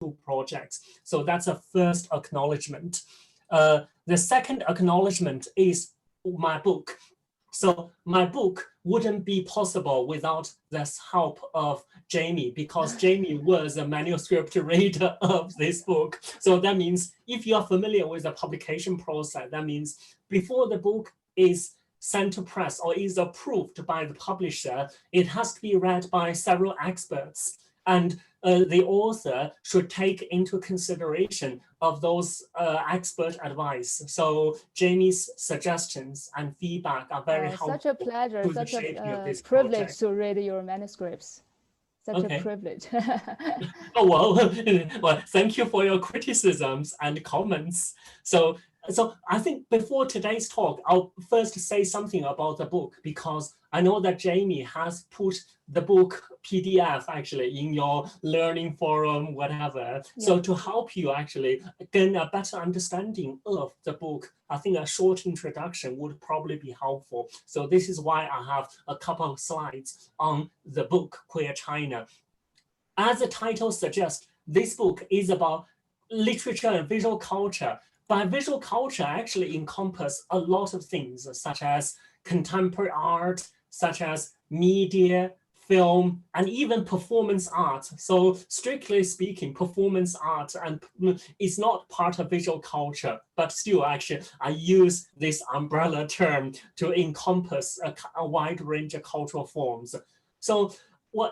two projects. So that's a first acknowledgement. The second acknowledgement is my book. So my book wouldn't be possible without this help of Jamie, because Jamie was a manuscript reader of this book. So that means if you are familiar with the publication process, that means before the book is sent to press or is approved by the publisher, it has to be read by several experts. And the author should take into consideration of those expert advice. So Jamie's suggestions and feedback are very helpful. Such a pleasure, such a privilege to read your manuscripts. Such a privilege. Oh, well, well, thank you for your criticisms and comments. So I think before today's talk, I'll first say something about the book, because I know that Jamie has put the book PDF actually in your learning forum, whatever. Yeah. So to help you actually gain a better understanding of the book, I think a short introduction would probably be helpful. So this is why I have a couple of slides on the book, Queer China. As the title suggests, this book is about literature and visual culture. By visual culture, actually encompass a lot of things, such as contemporary art, such as media, film, and even performance art. So strictly speaking, performance art is not part of visual culture, but still actually I use this umbrella term to encompass a wide range of cultural forms. So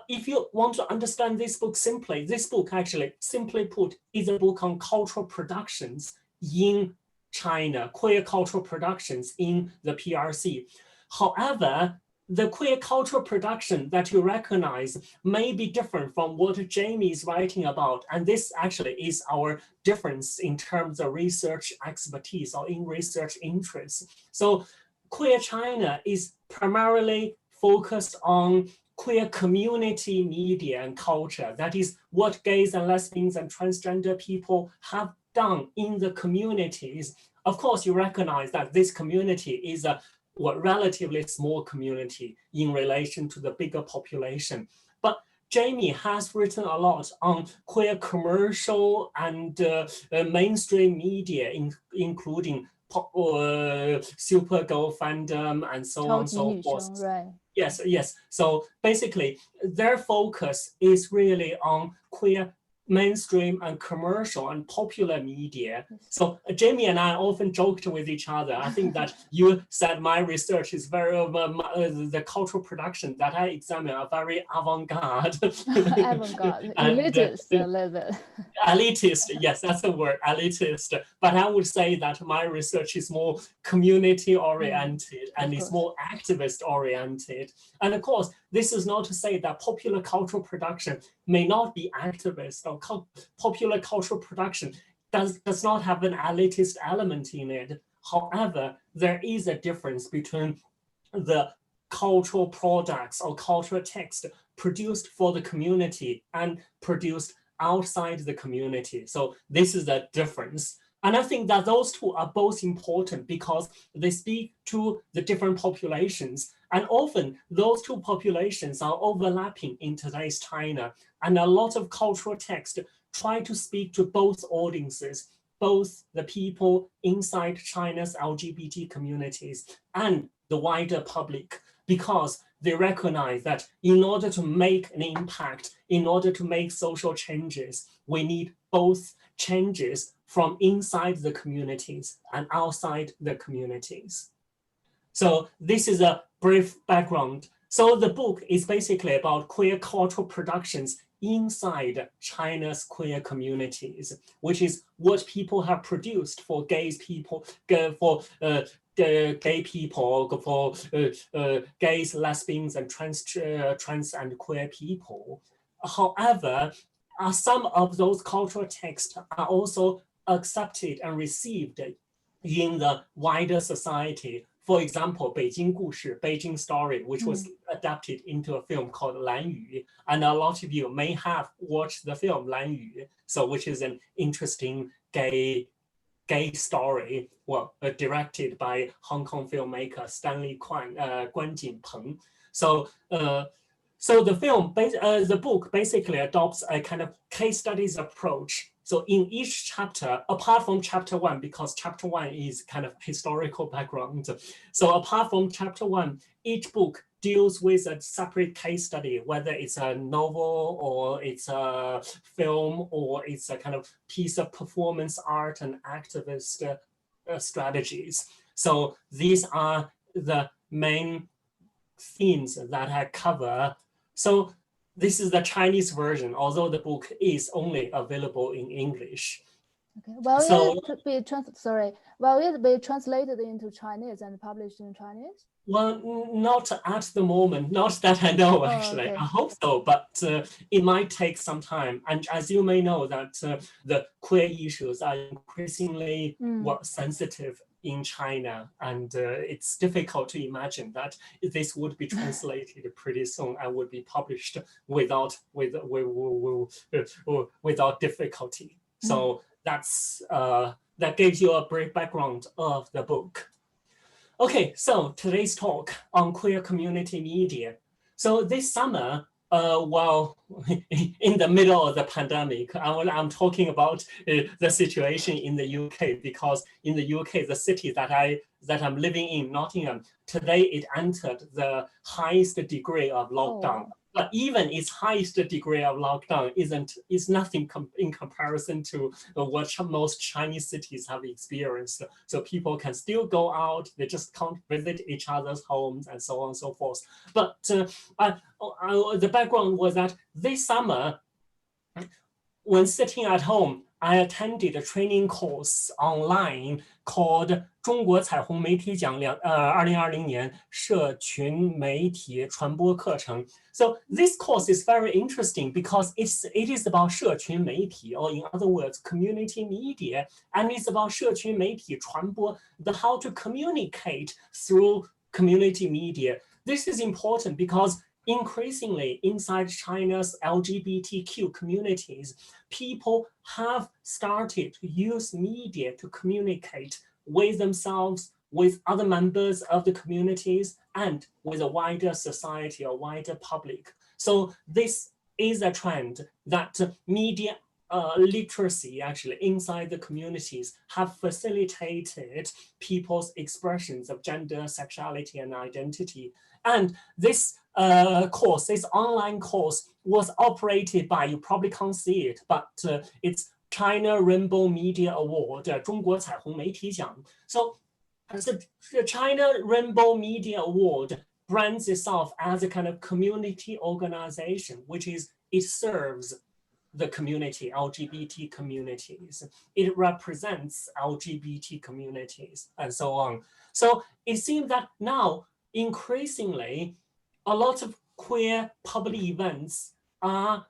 if you want to understand this book simply, this book actually, simply put, is a book on cultural productions in China, queer cultural productions in the PRC. However, the queer cultural production that you recognize may be different from what Jamie is writing about. And this actually is our difference in terms of research expertise or in research interests. So Queer China is primarily focused on queer community media and culture. That is what gays and lesbians and transgender people have done in the communities. Of course, you recognize that this community is a relatively small community in relation to the bigger population. But Jamie has written a lot on queer commercial and mainstream media, including Supergirl fandom and so on and so forth. Right. Yes. So basically, their focus is really on queer mainstream and commercial and popular media. So Jamie and I often joked with each other. I think that you said my research is very, the cultural production that I examine are very avant-garde. Avant-garde, elitist a little bit. Elitist, yes, that's the word, elitist. But I would say that my research is more community-oriented and is more activist-oriented. And of course, this is not to say that popular cultural production may not be activist, or popular cultural production does not have an elitist element in it. However, there is a difference between the cultural products or cultural text produced for the community and produced outside the community. So this is the difference. And I think that those two are both important because they speak to the different populations. And often those two populations are overlapping in today's China. And a lot of cultural text try to speak to both audiences, both the people inside China's LGBT communities and the wider public, because they recognize that in order to make an impact, in order to make social changes, we need both changes from inside the communities and outside the communities. So this is a brief background. So the book is basically about queer cultural productions inside China's queer communities, which is what people have produced for gays people, for gay people, for gays, lesbians, and trans and queer people. However, some of those cultural texts are also accepted and received in the wider society. For example, 北京故事, Beijing Story, which was adapted into a film called 蓝雨, and a lot of you may have watched the film 蓝雨, so which is an interesting gay story, well, directed by Hong Kong filmmaker Stanley Guan Jinpeng. So the book basically adopts a kind of case studies approach. So in each chapter, apart from chapter 1, because chapter 1 is kind of historical background. So apart from chapter 1, each book deals with a separate case study, whether it's a novel or it's a film or it's a kind of piece of performance art and activist strategies. So these are the main themes that I cover. So this is the Chinese version, although the book is only available in English. Okay. Will it be translated into Chinese and published in Chinese? Well, not at the moment, not that I know, actually. Okay. I hope so, but it might take some time. And as you may know, that the queer issues are increasingly sensitive in China, and it's difficult to imagine that this would be translated pretty soon and would be published without difficulty. So that gives you a brief background of the book. Okay, so today's talk on queer community media. So this summer, while in the middle of the pandemic, I'm talking about the situation in the UK, because in the UK, the city that I'm living in, Nottingham, today it entered the highest degree of lockdown. But even its highest degree of lockdown is nothing in comparison to what most Chinese cities have experienced. So people can still go out, they just can't visit each other's homes and so on and so forth. But the background was that this summer, when sitting at home, I attended a training course online called 中国彩虹媒体奖2020年社群媒体传播课程. So this course is very interesting because it is about 社群媒体, or in other words, community media, and it's about 社群媒体传播, how to communicate through community media. This is important because increasingly inside China's LGBTQ communities, people have started to use media to communicate with themselves, with other members of the communities, and with a wider society, a wider public. So this is a trend that media literacy actually inside the communities have facilitated people's expressions of gender, sexuality, and identity. And this course, this online course, was operated by, you probably can't see it, but it's China Rainbow Media Award, 中国彩虹媒体奖. So the China Rainbow Media Award brands itself as a kind of community organization, which is, it serves the community, LGBT communities. It represents LGBT communities and so on. So it seems that now, increasingly, a lot of queer public events are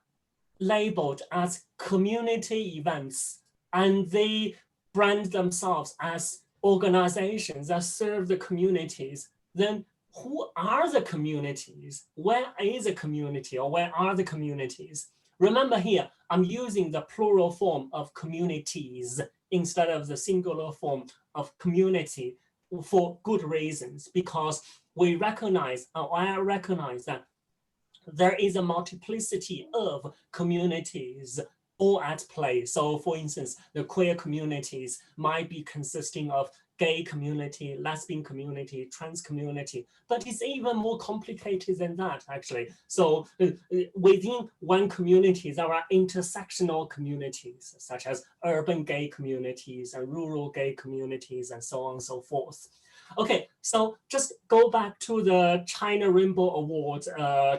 labeled as community events, and they brand themselves as organizations that serve the communities. Then who are the communities? Where is a community, or where are the communities? Remember here, I'm using the plural form of communities instead of the singular form of community for good reasons, because we recognize, or I recognize, that there is a multiplicity of communities all at play. So for instance, the queer communities might be consisting of gay community, lesbian community, trans community, but it's even more complicated than that, actually. So within one community, there are intersectional communities, such as urban gay communities and rural gay communities, and so on and so forth. Okay, so just go back to the China Rainbow Award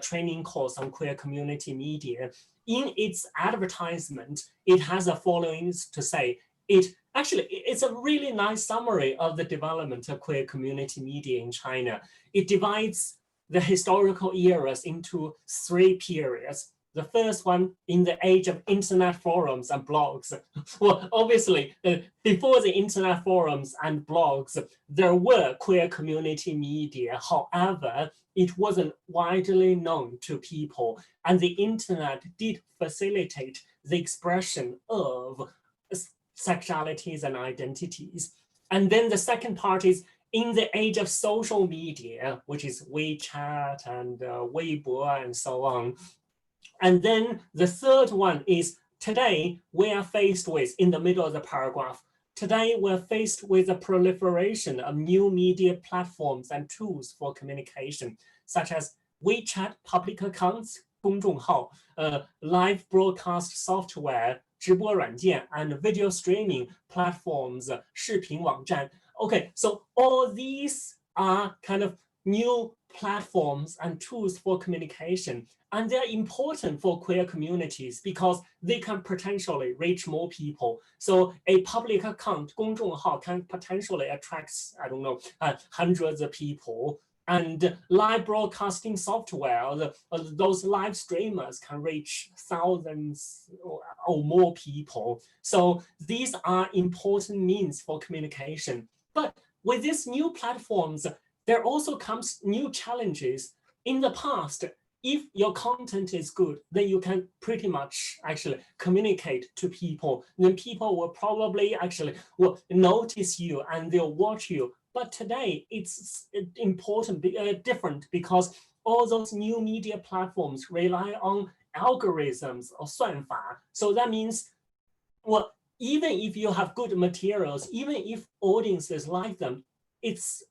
training course on queer community media. In its advertisement, it has the following to say. It's a really nice summary of the development of queer community media in China. It divides the historical eras into 3 periods. The first one, in the age of internet forums and blogs. Well, obviously, before the internet forums and blogs, there were queer community media. However, it wasn't widely known to people, and the internet did facilitate the expression of sexualities and identities. And then the second part is in the age of social media, which is WeChat and Weibo and so on. And then the third one is today we are faced with, in the middle of the paragraph, today we're faced with the proliferation of new media platforms and tools for communication, such as WeChat public accounts, 公众号, live broadcast software, 直播软件, and video streaming platforms, 视频网站. Okay, so all these are kind of new platforms and tools for communication, and they're important for queer communities because they can potentially reach more people. So a public account, 公众号, can potentially attract, I don't know, hundreds of people. And live broadcasting software, those live streamers can reach thousands or more people. So these are important means for communication. But with these new platforms, there also comes new challenges. In the past, if your content is good, then you can pretty much actually communicate to people. Then people will probably actually will notice you and they'll watch you. But today it's important, different, because all those new media platforms rely on algorithms or 算法. So that means, well, even if you have good materials, even if audiences like them, it's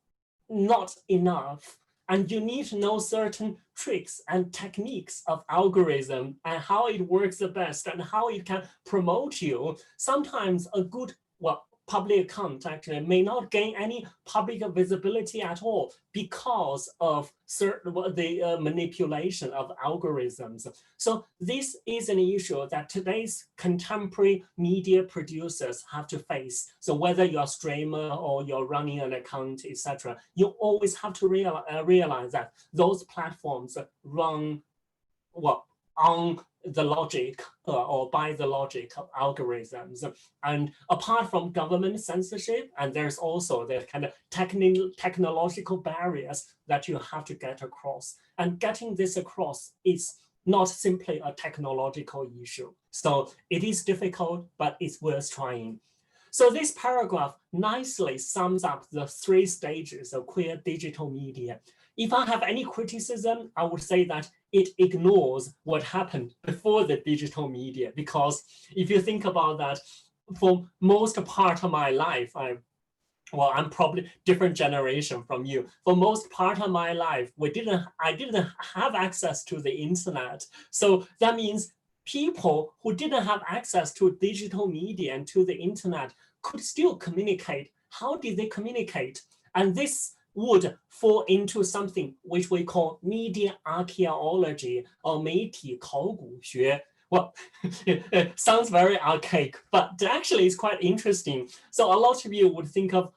not enough. And you need to know certain tricks and techniques of algorithm and how it works the best and how it can promote you. Sometimes a good, well, public account actually may not gain any public visibility at all because of the manipulation of algorithms. So this is an issue that today's contemporary media producers have to face. So whether you're a streamer or you're running an account, etc., you always have to realize that those platforms run, well, on the logic or by the logic of algorithms. And apart from government censorship, and there's also the kind of technological barriers that you have to get across. And getting this across is not simply a technological issue. So it is difficult, but it's worth trying. So this paragraph nicely sums up the 3 stages of queer digital media. If I have any criticism, I would say that it ignores what happened before the digital media, because if you think about that, for most part of my life, I'm probably different generation from you. For most part of my life, I didn't have access to the internet. So that means people who didn't have access to digital media and to the internet could still communicate. How did they communicate? And this would fall into something which we call media archaeology or 媒体考古学. Well, it sounds very archaic, but actually it's quite interesting. So a lot of you would think of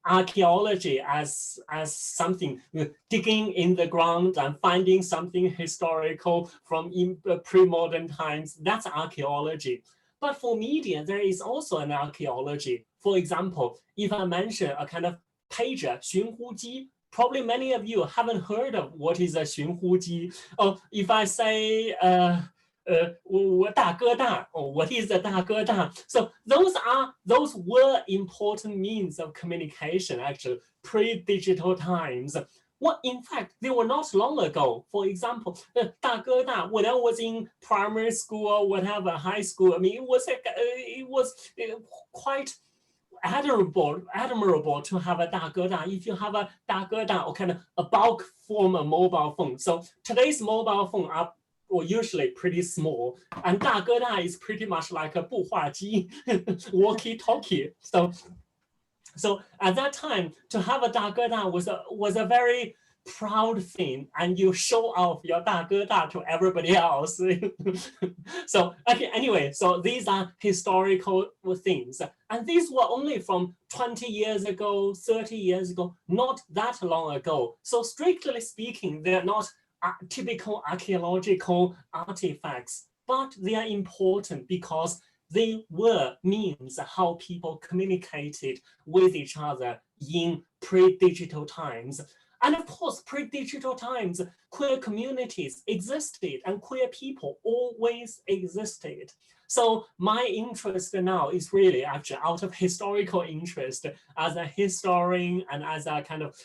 archaeology as something digging in the ground and finding something historical from pre-modern times. That's archaeology. But for media, there is also an archaeology. For example, if I mention a kind of pager, 寻呼机, probably many of you haven't heard of what is a 寻呼机. Or if I say, 我大哥大, or what is a 大哥大? So those were important means of communication, actually, pre-digital times. Well, in fact, they were not long ago. For example, 大哥大, when I was in primary school or whatever, high school, I mean, it was quite admirable to have a 大哥大. If you have a 大哥大, or kind of a bulk form of mobile phone. So today's mobile phone are usually pretty small, and 大哥大 is pretty much like a 步话机, walkie-talkie. So at that time, to have a 大哥大was a very proud thing, and you show off your 大哥大 to everybody else. So okay, anyway, so these are historical things, and these were only from 20 years ago, 30 years ago, not that long ago. So strictly speaking, they're not typical archaeological artifacts, but they are important because they were means how people communicated with each other in pre-digital times. And of course, pre-digital times, queer communities existed and queer people always existed. So my interest now is really actually out of historical interest as a historian and as a kind of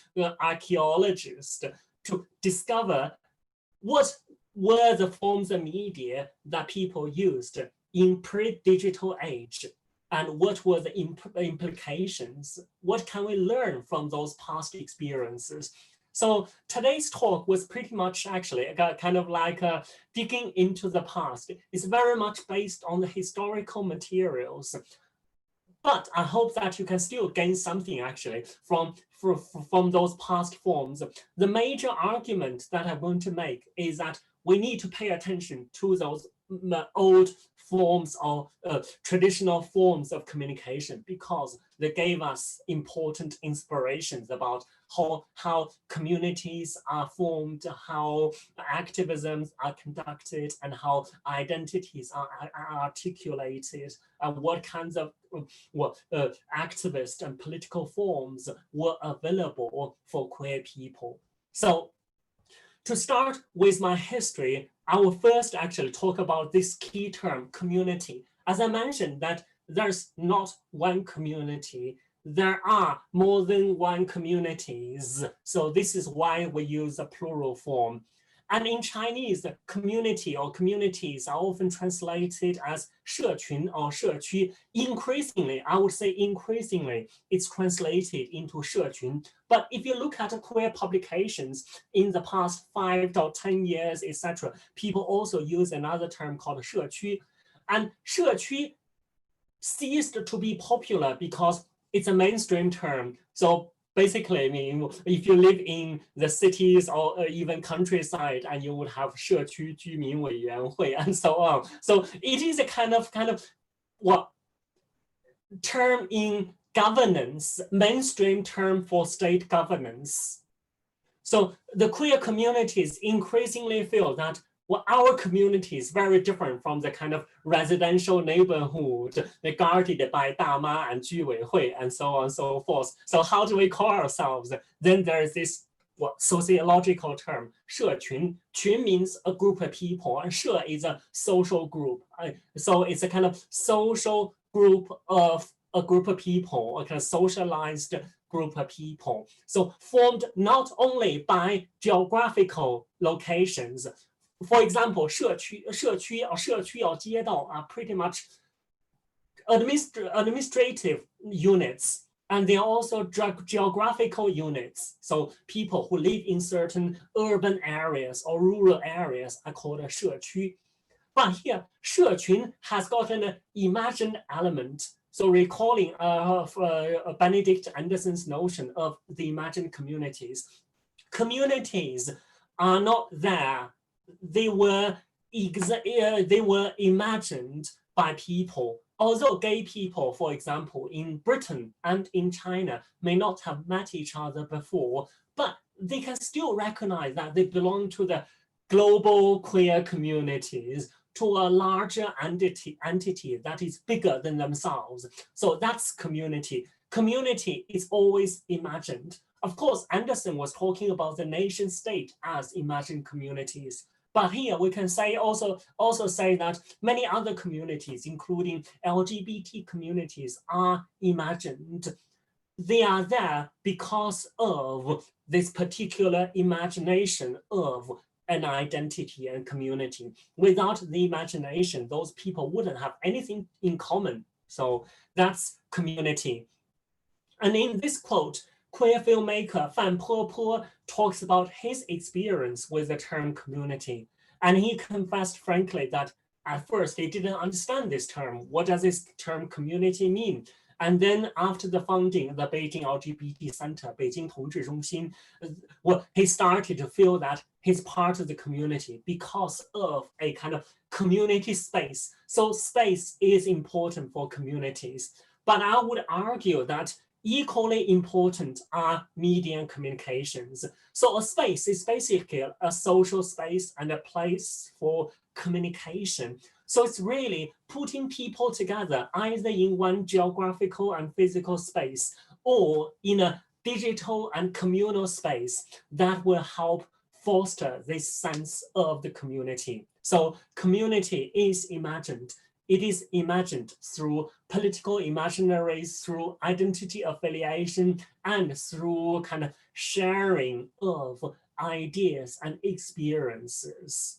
archaeologist to discover what were the forms of media that people used in pre-digital age, and what were the implications? What can we learn from those past experiences? So today's talk was pretty much actually kind of like digging into the past. It's very much based on the historical materials. But I hope that you can still gain something actually from those past forms. The major argument that I'm going to make is that we need to pay attention to those old forms or traditional forms of communication, because they gave us important inspirations about how communities are formed, how activisms are conducted, and how identities are articulated, and what kinds of activist and political forms were available for queer people. So to start with my history, I will first actually talk about this key term, community. As I mentioned, that there's not one community, there are more than one communities. So this is why we use a plural form. And in Chinese, community or communities are often translated as 社群 or 社区. Increasingly, I would say increasingly, it's translated into 社群. But if you look at queer publications in the past 5 to 10 years, etc., people also use another term called 社区. And 社区 ceased to be popular because it's a mainstream term. So basically, I mean, if you live in the cities or even countryside, and you would have 社区居民委员会 and so on. So it is a kind of what term in governance, mainstream term for state governance. So the queer communities increasingly feel that our community is very different from the kind of residential neighborhood guarded by 大妈 and 居委会 and so on and so forth. So how do we call ourselves? Then there's this sociological term, 社群. 群 means a group of people, and 社 is a social group. So it's a kind of social group of a group of people, a kind of socialized group of people. So formed not only by geographical locations. For example, 社区 or 街道 are pretty much administrative units, and they are also geographical units. So people who live in certain urban areas or rural areas are called a 社区. But here, 社群 has got an imagined element. So recalling Benedict Anderson's notion of the imagined communities. Communities are not there. They were imagined by people. Although gay people, for example, in Britain and in China may not have met each other before, but they can still recognize that they belong to the global queer communities, to a larger entity that is bigger than themselves. So that's community. Community is always imagined. Of course, Anderson was talking about the nation state as imagined communities. But here we can say also say that many other communities, including LGBT communities, are imagined. They are there because of this particular imagination of an identity and community. Without the imagination, those people wouldn't have anything in common. So that's community. And in this quote, queer filmmaker Fan Po talks about his experience with the term community. And he confessed frankly that at first he didn't understand this term. What does this term community mean? And then after the founding of the Beijing LGBT Center, Beijing 同志中心, he started to feel that he's part of the community because of a kind of community space. So space is important for communities. But I would argue that equally important are media and communications. So a space is basically a social space and a place for communication. So it's really putting people together either in one geographical and physical space or in a digital and communal space that will help foster this sense of the community. So community is imagined. It is imagined through political imaginaries, through identity affiliation, and through kind of sharing of ideas and experiences.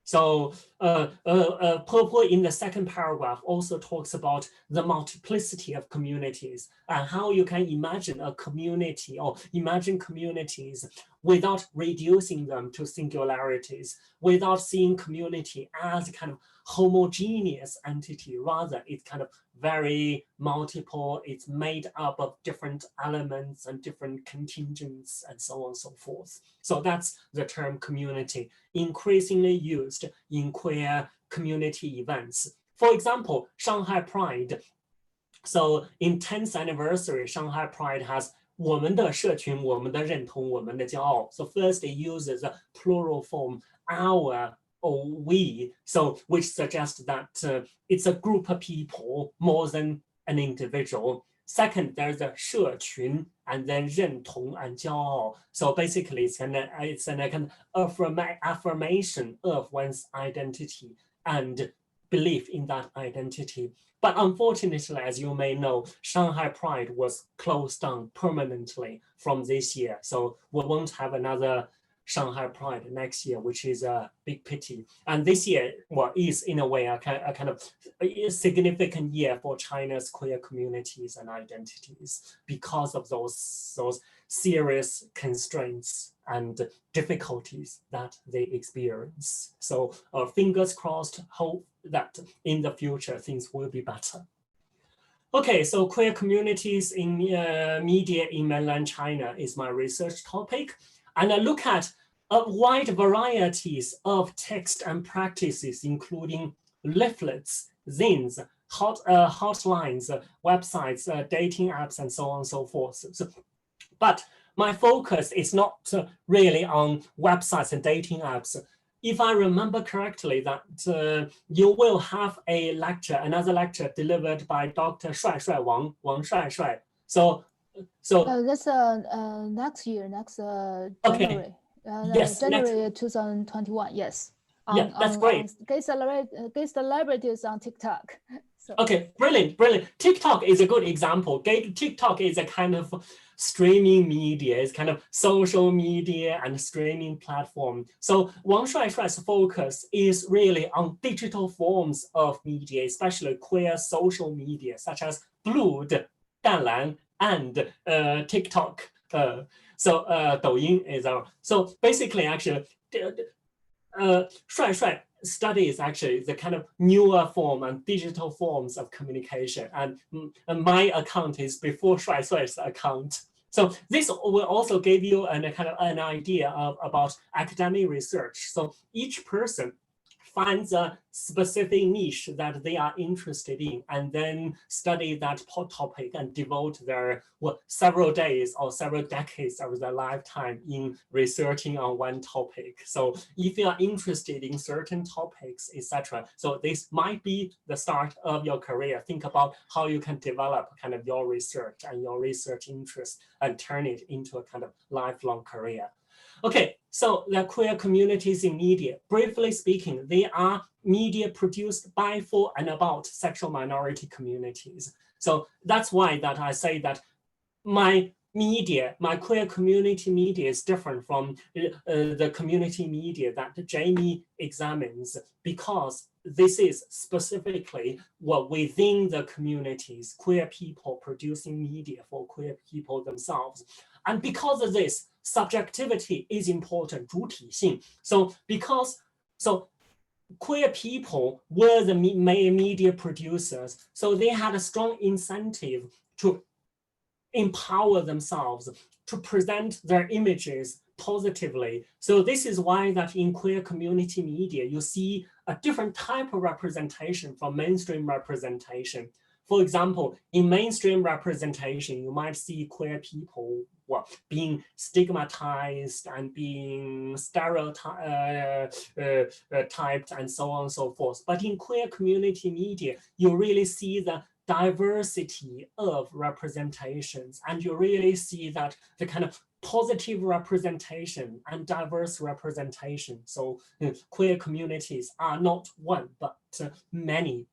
So Purple in the second paragraph also talks about the multiplicity of communities and how you can imagine a community or imagine communities without reducing them to singularities, without seeing community as a kind of homogeneous entity. Rather, it's kind of very multiple. It's made up of different elements and different contingents and so on and so forth. So that's the term community, increasingly used in queer community events. For example, Shanghai Pride. So in 10th anniversary, Shanghai Pride has 我们的社群, 我们的认同, 我们的骄傲. So first it uses a plural form, our or we, so which suggests that it's a group of people more than an individual. Second, there's a 社群 and then 认同 and 骄傲. So basically it's a kind of affirmation of one's identity and belief in that identity. But unfortunately, as you may know, Shanghai Pride was closed down permanently from this year. So we won't have another Shanghai Pride next year, which is a big pity. And this year, well, is in a way a kind of a significant year for China's queer communities and identities because of those serious constraints and difficulties that they experience. So fingers crossed, hope that in the future things will be better. Okay, so queer communities in media in mainland China is my research topic. And I look at a wide varieties of text and practices, including leaflets, zines, hotlines, websites, dating apps, and so on and so forth. But my focus is not really on websites and dating apps. If I remember correctly, that you will have a lecture, another lecture delivered by Dr. Wang Shuaishui. So that's next year, next January. Okay. Yes, January 2021. Yes. Yeah, that's great. Gay celebrities on TikTok. So. Okay, brilliant. TikTok is a good example. TikTok is a kind of streaming media, it's kind of social media and streaming platform. So Wang Shuaishui's focus is really on digital forms of media, especially queer social media, such as Blood, Danlan, and TikTok. So Douyin is our. So basically, actually, Shuaishui studies actually the kind of newer form and digital forms of communication. And my account is before Shuaishui's account. So this will also give you a kind of an idea about academic research. So each person finds a specific niche that they are interested in and then study that topic and devote their several days or several decades of their lifetime in researching on one topic. So if you are interested in certain topics, etc., so this might be the start of your career. Think about how you can develop kind of your research and your research interest and turn it into a kind of lifelong career. Okay, so the queer communities in media, briefly speaking, they are media produced by, for, and about sexual minority communities. So that's why that I say that my media, my queer community media is different from the community media that Jamie examines, because this is specifically within the communities, queer people producing media for queer people themselves. And because of this, subjectivity is important, 主体性. So queer people were the main media producers, so they had a strong incentive to empower themselves, to present their images positively. So this is why that in queer community media, you see a different type of representation from mainstream representation. For example, in mainstream representation, you might see queer people being stigmatized and being stereotyped and so on and so forth. But in queer community media, you really see the diversity of representations, and you really see that the kind of positive representation and diverse representation. So queer communities are not one, but many.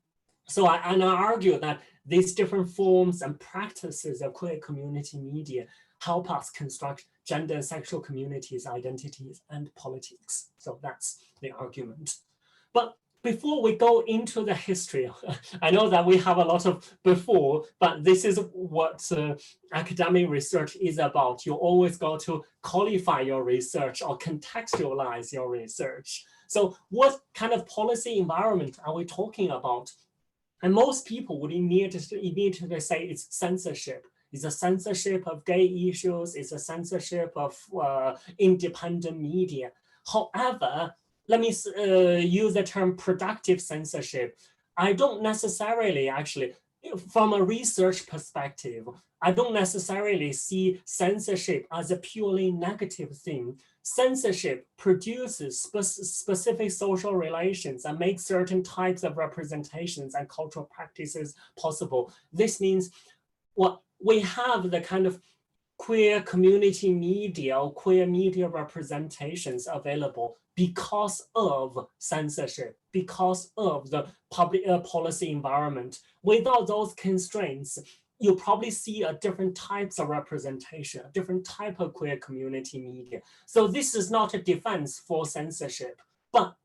So I argue that these different forms and practices of queer community media help us construct gender and sexual communities, identities, and politics. So that's the argument. But before we go into the history, I know that we have a lot of before, but this is what academic research is about. You always got to qualify your research or contextualize your research. So what kind of policy environment are we talking about? And most people would immediately say it's censorship. It's a censorship of gay issues. It's a censorship of independent media. However, let me use the term productive censorship. I don't necessarily actually, from a research perspective, I don't necessarily see censorship as a purely negative thing. Censorship produces specific social relations and makes certain types of representations and cultural practices possible. This means what we have the kind of queer community media or queer media representations available because of censorship, because of the public policy environment. Without those constraints, you probably see a different types of representation, a different type of queer community media. So this is not a defense for censorship, but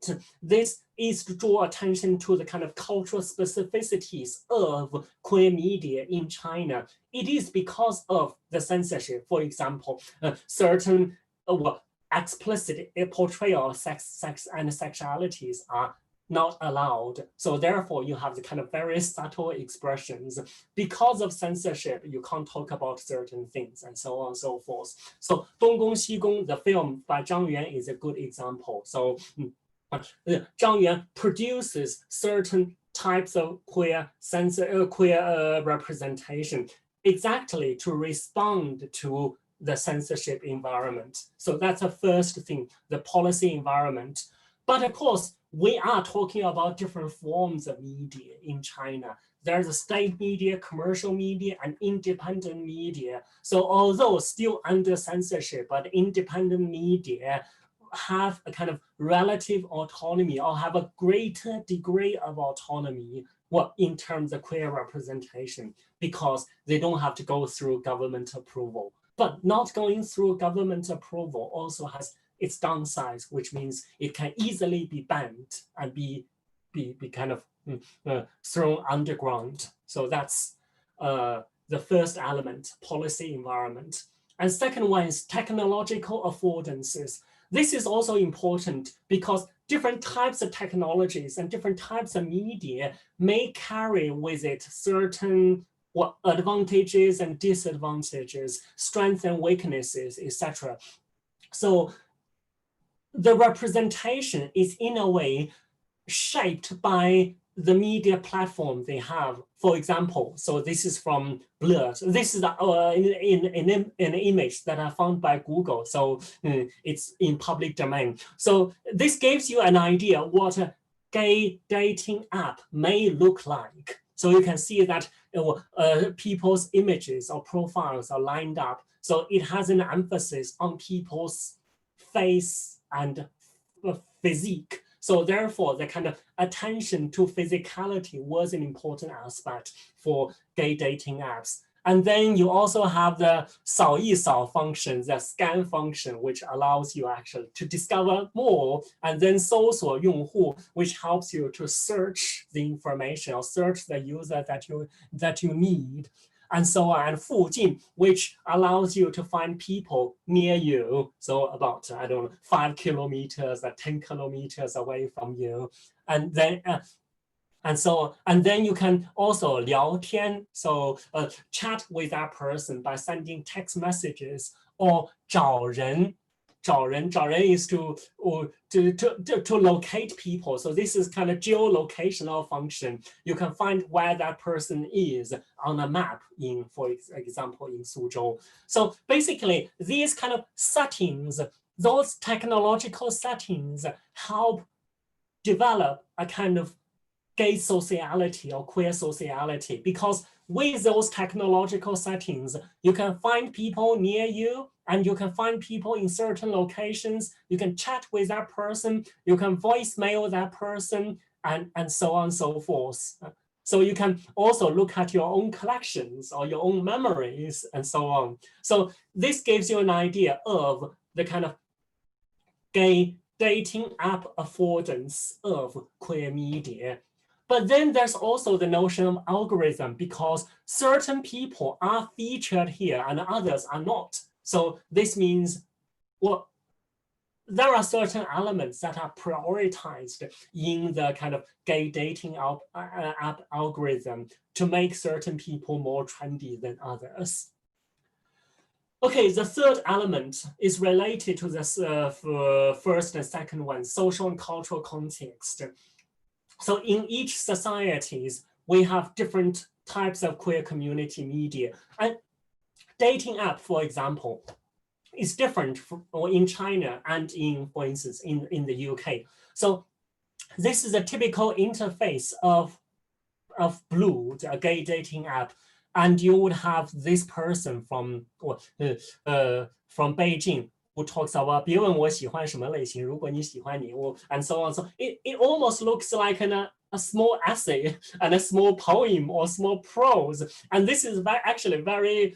this is to draw attention to the kind of cultural specificities of queer media in China. It is because of the censorship, for example, certain explicit portrayal of sex and sexualities are not allowed. So therefore, you have the kind of very subtle expressions. Because of censorship, you can't talk about certain things and so on and so forth. So 东宫西宫, the film by Zhang Yuan, is a good example. So Zhang Yuan produces certain types of queer representation exactly to respond to the censorship environment. So that's the first thing, the policy environment. But of course, we are talking about different forms of media in China. There's a state media, commercial media, and independent media. So although still under censorship, but independent media have a kind of relative autonomy or have a greater degree of autonomy in terms of queer representation, because they don't have to go through government approval. But not going through government approval also has its downsides, which means it can easily be banned and be kind of thrown underground. So that's the first element, policy environment. And second one is technological affordances. This is also important because different types of technologies and different types of media may carry with it certain advantages and disadvantages, strengths and weaknesses, etc. So the representation is in a way shaped by the media platform they have. For example, so this is from Blur. So this is an image that I found by Google. So it's in public domain. So this gives you an idea what a gay dating app may look like. So you can see that people's images or profiles are lined up. So it has an emphasis on people's face and physique. So therefore, the kind of attention to physicality was an important aspect for gay dating apps. And then you also have the 扫一扫 function, the scan function, which allows you actually to discover more, and then 搜索用户, which helps you to search the information or search the user that you need, and so on. And 附近, which allows you to find people near you. So about, I don't know, 5 kilometers or 10 kilometers away from you. And then and then you can also 聊天, so chat with that person by sending text messages, or 找人is to locate people. So this is kind of geolocational function. You can find where that person is on a map in, for example, in Suzhou. So basically, these kind of settings, those technological settings help develop a kind of gay sociality or queer sociality, because with those technological settings, you can find people near you and you can find people in certain locations. You can chat with that person, you can voicemail that person, and so on and so forth. So you can also look at your own collections or your own memories and so on. So this gives you an idea of the kind of gay dating app affordance of queer media. But then there's also the notion of algorithm, because certain people are featured here and others are not. So this means, well, there are certain elements that are prioritized in the kind of gay dating app algorithm to make certain people more trendy than others. Okay, the third element is related to this first and second one, social and cultural context. So in each societies, we have different types of queer community media. And dating app, for example, is different in China and in, for instance, in the UK. So this is a typical interface of Blue, a gay dating app. And you would have this person from Beijing who talks about 别问我喜欢什么类型，如果你喜欢你， and so on. So it almost looks like a small essay and a small poem or small prose. And this is actually very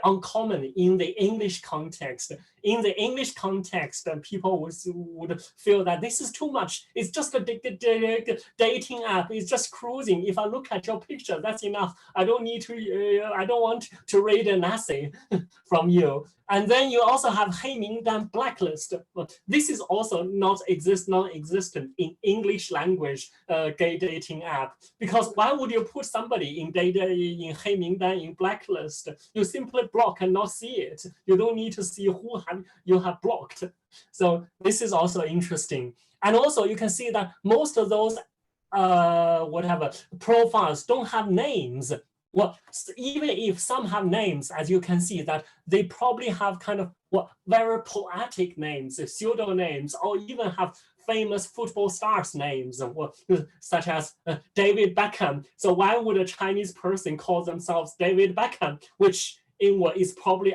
uncommon in the English context. In the English context, people would feel that this is too much. It's just a dating app. It's just cruising. If I look at your picture, that's enough. I don't want to read an essay from you. And then you also have 黑名单 blacklist. This is also non-existent in English language gay dating app, because why would you put somebody in 黑名单 in blacklist? You simply block and not see it. You don't need to see who you have blocked. So this is also interesting. And also you can see that most of those profiles don't have names. Well, even if some have names, as you can see, that they probably have kind of very poetic names, pseudonames, or even have famous football stars' names, such as David Beckham. So why would a Chinese person call themselves David Beckham, which is probably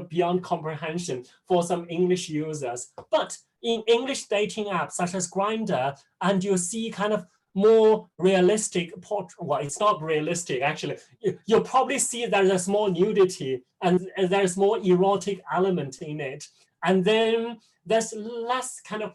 beyond comprehension for some English users? But in English dating apps such as Grindr, and you see kind of more realistic portrait. Well, it's not realistic, actually. You'll probably see there's a small nudity and there's more erotic element in it. And then there's less kind of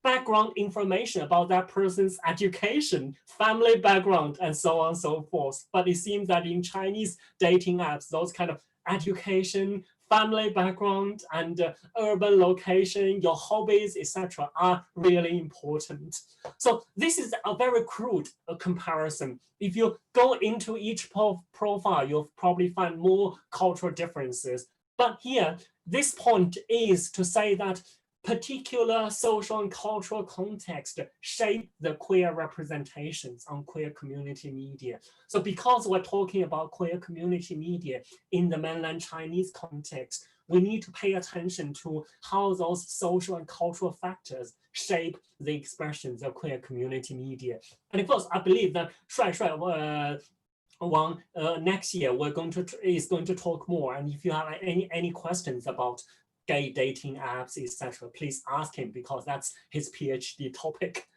background information about that person's education, family background, and so on and so forth. But it seems that in Chinese dating apps, those kind of education, family background, and urban location, your hobbies, etc., are really important. So this is a very crude comparison. If you go into each profile, you'll probably find more cultural differences. But here, this point is to say that particular social and cultural context shape the queer representations on queer community media. So because we're talking about queer community media in the mainland Chinese context, we need to pay attention to how those social and cultural factors shape the expressions of queer community media. And of course, I believe that Wang next year is going to talk more. And if you have any questions about gay dating apps, etc., please ask him, because that's his PhD topic.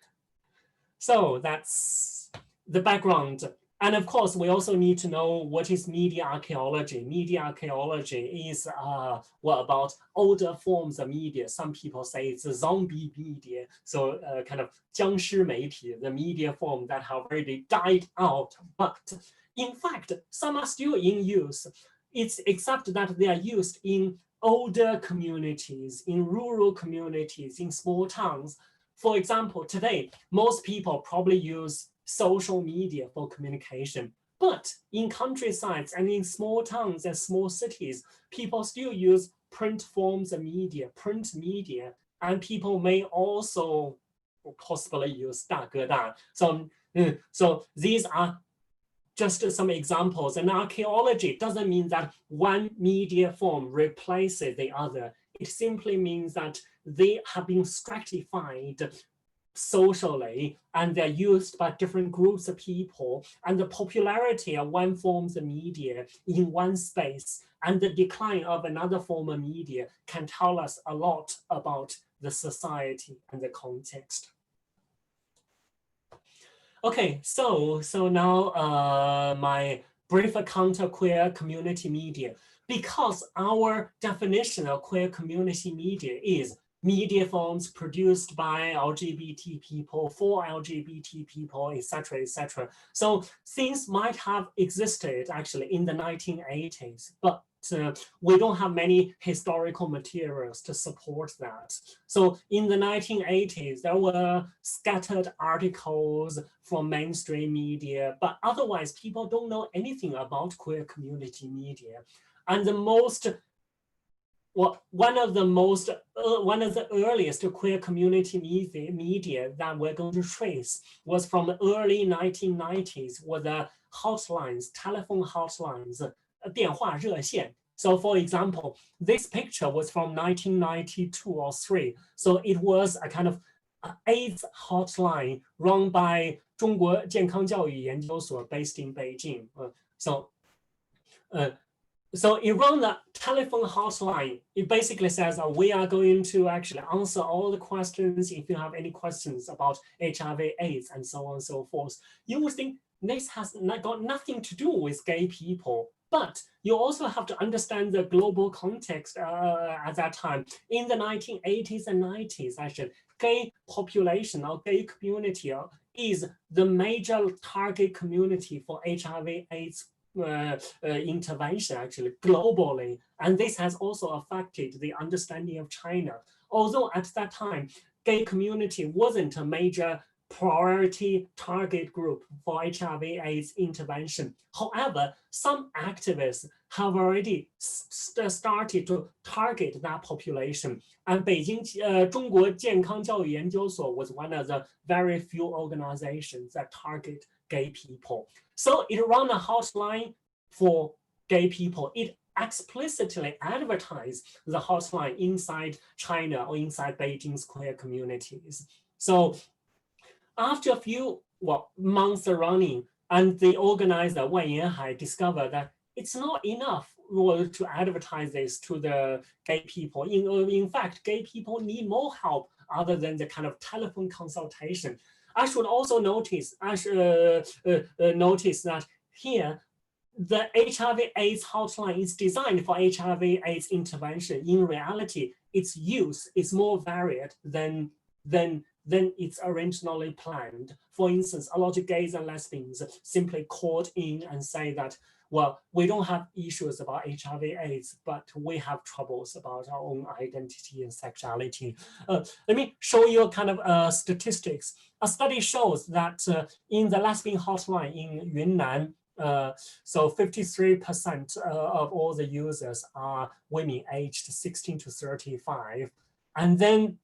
So that's the background. And of course, we also need to know what is media archaeology. Media archaeology is about older forms of media. Some people say it's a zombie media. So kind of 僵尸媒体, the media form that have already died out. But in fact, some are still in use. It's except that they are used in older communities, in rural communities, in small towns. For example, today, most people probably use social media for communication. But in countrysides and in small towns and small cities, people still use print forms of media, print media, and people may also possibly use 大哥大. So these are just some examples. And archaeology doesn't mean that one media form replaces the other. It simply means that they have been stratified socially, and they're used by different groups of people, and the popularity of one form of media in one space and the decline of another form of media can tell us a lot about the society and the context. Okay, so now my brief account of queer community media. Because our definition of queer community media is media forms produced by LGBT people, for LGBT people, etc., etc. So things might have existed actually in the 1980s, but we don't have many historical materials to support that. So in the 1980s, there were scattered articles from mainstream media, but otherwise people don't know anything about queer community media. And the one of the earliest queer community media that we're going to trace was from the early 1990s, were the hotlines, telephone hotlines, 电话热线. So for example, this picture was from 1992 or 3. So it was a kind of AIDS hotline run by 中国健康教育研究所 based in Beijing. So it run the telephone hotline. It basically says we are going to actually answer all the questions if you have any questions about HIV/AIDS and so on and so forth. You would think this has got nothing to do with gay people, but you also have to understand the global context at that time. In the 1980s and 90s, actually, gay population or gay community is the major target community for HIV/AIDS intervention actually globally, and this has also affected the understanding of China. Although at that time, gay community wasn't a major priority target group for HIV/AIDS intervention. However, some activists have already started to target that population. And Beijing 中国健康教育研究所 was one of the very few organizations that target gay people. So it ran a hotline for gay people. It explicitly advertised the hotline inside China or inside Beijing's queer communities. So after a few months running, and the organizer Wang Yanhai discovered that it's not enough to advertise this to the gay people. In fact, gay people need more help other than the kind of telephone consultation. I should also notice, notice that here, the HIV/AIDS hotline is designed for HIV/AIDS intervention. In reality, its use is more varied than it's originally planned. For instance, a lot of gays and lesbians simply called in and say that, well, we don't have issues about HIV/AIDS, but we have troubles about our own identity and sexuality. Let me show you kind of statistics. A study shows that in the lesbian hotline in Yunnan, so 53% of all the users are women aged 16 to 35. And then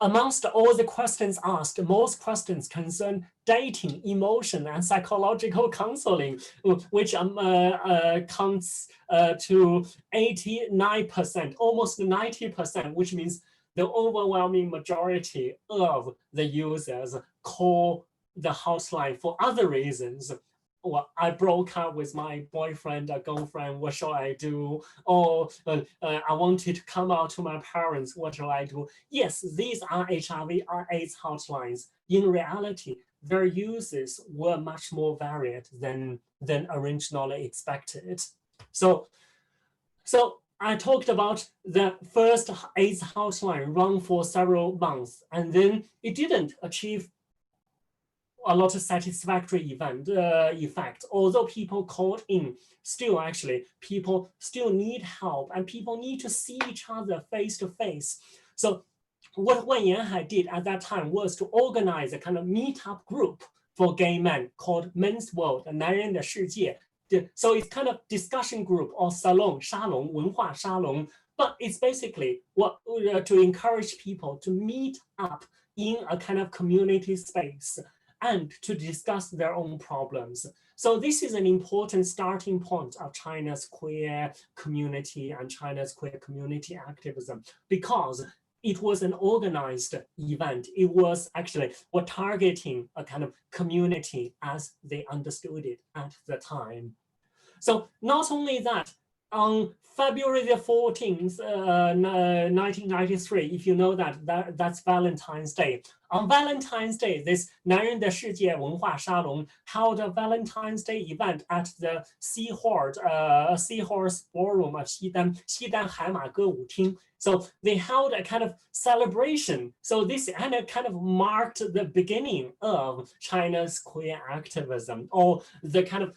amongst all the questions asked, most questions concern dating, emotion, and psychological counseling, which counts to 89%, almost 90%, which means the overwhelming majority of the users call the hotline for other reasons. Well, I broke up with my boyfriend or girlfriend, what shall I do? Or I wanted to come out to my parents, what shall I do? Yes, these are HIV/AIDS hotlines. In reality, their uses were much more varied than originally expected. So I talked about the first AIDS hotline run for several months, and then it didn't achieve a lot of satisfactory effect. Although people called in, still actually people still need help, and people need to see each other face to face. So what Wang Yanhai did at that time was to organize a kind of meetup group for gay men called Men's World, 男人的世界. So it's kind of discussion group or salon, 沙龙, 文化沙龙, but it's basically to encourage people to meet up in a kind of community space and to discuss their own problems. So this is an important starting point of China's queer community and China's queer community activism, because it was an organized event. It was actually targeting a kind of community as they understood it at the time. So not only that, on February the 14th, 1993, if you know that's Valentine's Day. On Valentine's Day, this 男人的世界文化沙龙 held a Valentine's Day event at the Seahorse Ballroom of 西单海马歌舞厅. So they held a kind of celebration. So this kind of marked the beginning of China's queer activism, or the kind of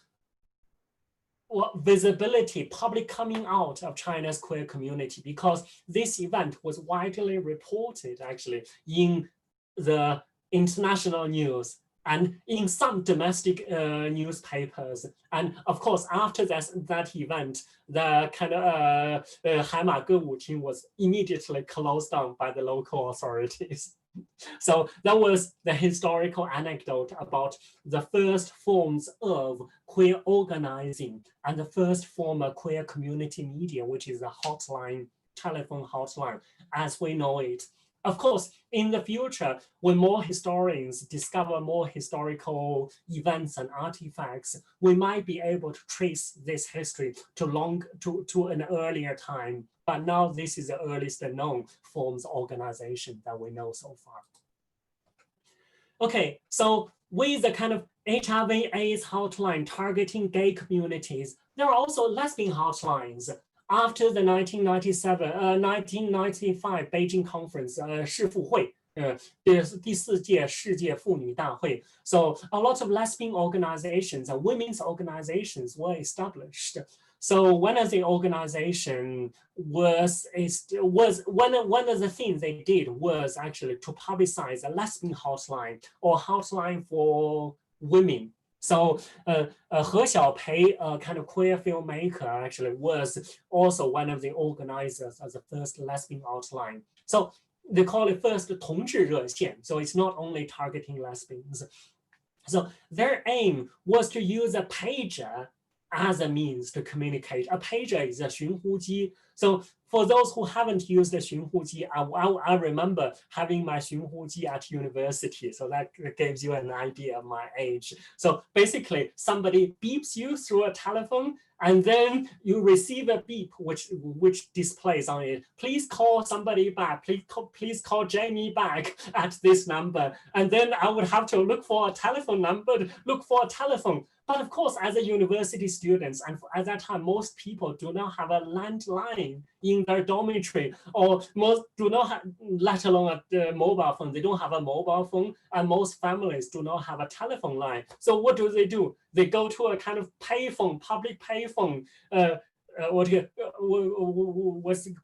visibility, public coming out of China's queer community, because this event was widely reported actually in the international news and in some domestic newspapers. And of course, after that event, the kind of 海马歌舞厅 was immediately closed down by the local authorities. So that was the historical anecdote about the first forms of queer organizing and the first form of queer community media, which is a hotline, telephone hotline, as we know it. Of course, in the future, when more historians discover more historical events and artifacts, we might be able to trace this history to an earlier time. But now this is the earliest known forms of organization that we know so far. Okay, so with the kind of HIV/AIDS hotline targeting gay communities, there are also lesbian hotlines. After the 1995 Beijing Conference, 世妇会, 第四届世界妇女大会. So a lot of lesbian organizations and women's organizations were established. So one of the organization one of the things they did was actually to publicize a lesbian hotline or hotline for women. So He Xiaopei, a kind of queer filmmaker, actually was also one of the organizers of the first lesbian hotline. So they call it first 同志热线. So it's not only targeting lesbians. So their aim was to use a pager as a means to communicate. A pager is a 寻呼机. So for those who haven't used the 寻呼机, I remember having my 寻呼机 at university. So that gives you an idea of my age. So basically, somebody beeps you through a telephone, and then you receive a beep which displays on it, please call somebody back, please call Jamie back at this number. And then I would have to look for a telephone number, look for a telephone. But of course, as a university students, and at that time, most people do not have a landline in their dormitory, or most do not have, let alone a mobile phone. They don't have a mobile phone, and most families do not have a telephone line. So what do? They go to a kind of payphone, public payphone, what's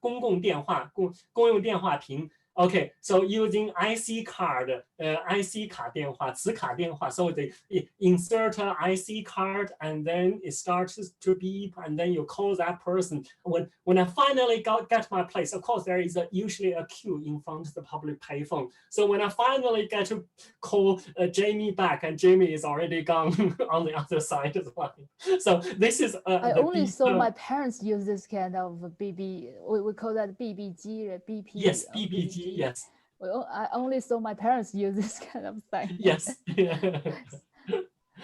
公共电话, 公用电话亭. Okay, so using IC card, IC 卡电话, 磁卡电话, so they insert an IC card and then it starts to beep and then you call that person. When I finally get my place, of course, there is usually a queue in front of the public payphone. So when I finally get to call Jamie back, and Jamie is already gone on the other side of the line. So this is I only saw my parents use this kind of BB, we call that BBG, BP. Yes, BBG. Yes. Well, I only saw my parents use this kind of thing. Yes.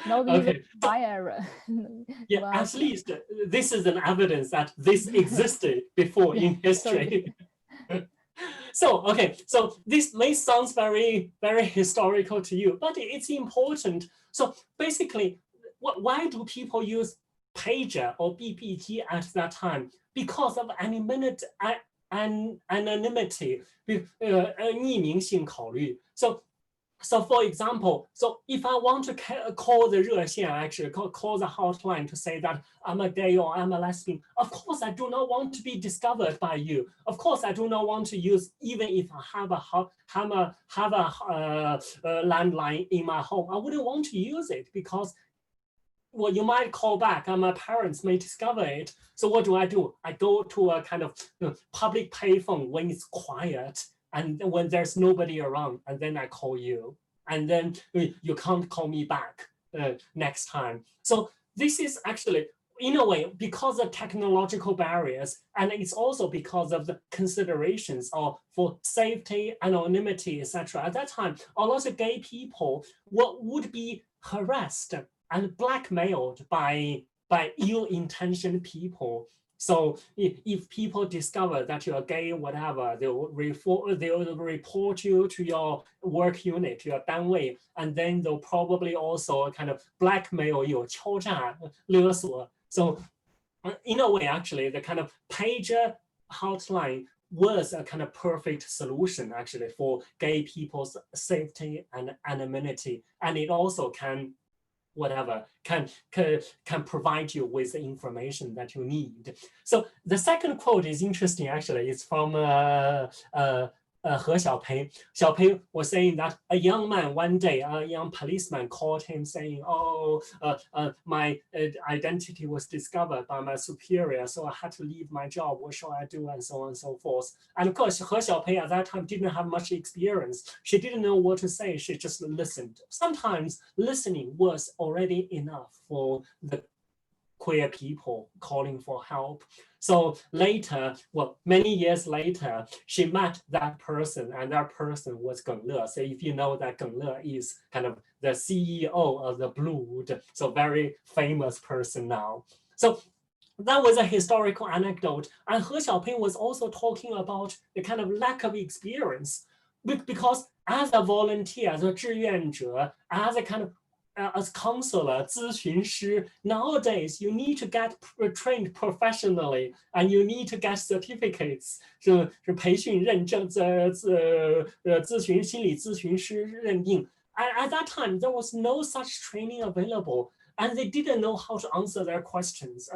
Not even my era. Yeah, well, at least this is an evidence that this existed before in history. So, okay, so this may sound very, very historical to you, but it's important. So basically, why do people use pager or BBG at that time? Because of anonymity, 匿名性考虑. So for example, so if I want to call the 热线, actually call the hotline to say that I'm a gay or I'm a lesbian, of course I do not want to be discovered by you. Of course I do not want to use, even if I have a landline in my home, I wouldn't want to use it because, well, you might call back and my parents may discover it. So what do? I go to a kind of public payphone when it's quiet and when there's nobody around, and then I call you, and then you can't call me back next time. So this is actually in a way, because of technological barriers, and it's also because of the considerations of for safety, anonymity, etc. At that time, a lot of gay people would be harassed and blackmailed by ill-intentioned people. So if people discover that you're gay, whatever, they'll report you to your work unit, to your 单位, and then they'll probably also kind of blackmail you, 敲诈勒索. So in a way, actually, the kind of pager hotline was a kind of perfect solution actually for gay people's safety and anonymity, and it also can provide you with the information that you need. So the second quote is interesting actually. It's from He Xiaopei. Xiaopei was saying that a young man one day, a young policeman called him saying, oh, my identity was discovered by my superior, so I had to leave my job. What shall I do? And so on and so forth. And of course, He Xiaopei at that time didn't have much experience. She didn't know what to say. She just listened. Sometimes listening was already enough for the queer people calling for help. So later, well, many years later, she met that person, and that person was Geng Le. So if you know that Geng Le is kind of the CEO of the Blood, so very famous person now. So that was a historical anecdote. And He Xiaoping was also talking about the kind of lack of experience, because as a volunteer, as a 志愿者, as a kind of as counselor, 咨询师, nowadays you need to get trained professionally and you need to get certificates. 是培训认证，心理咨询师认定. At that time, there was no such training available, and they didn't know how to answer their questions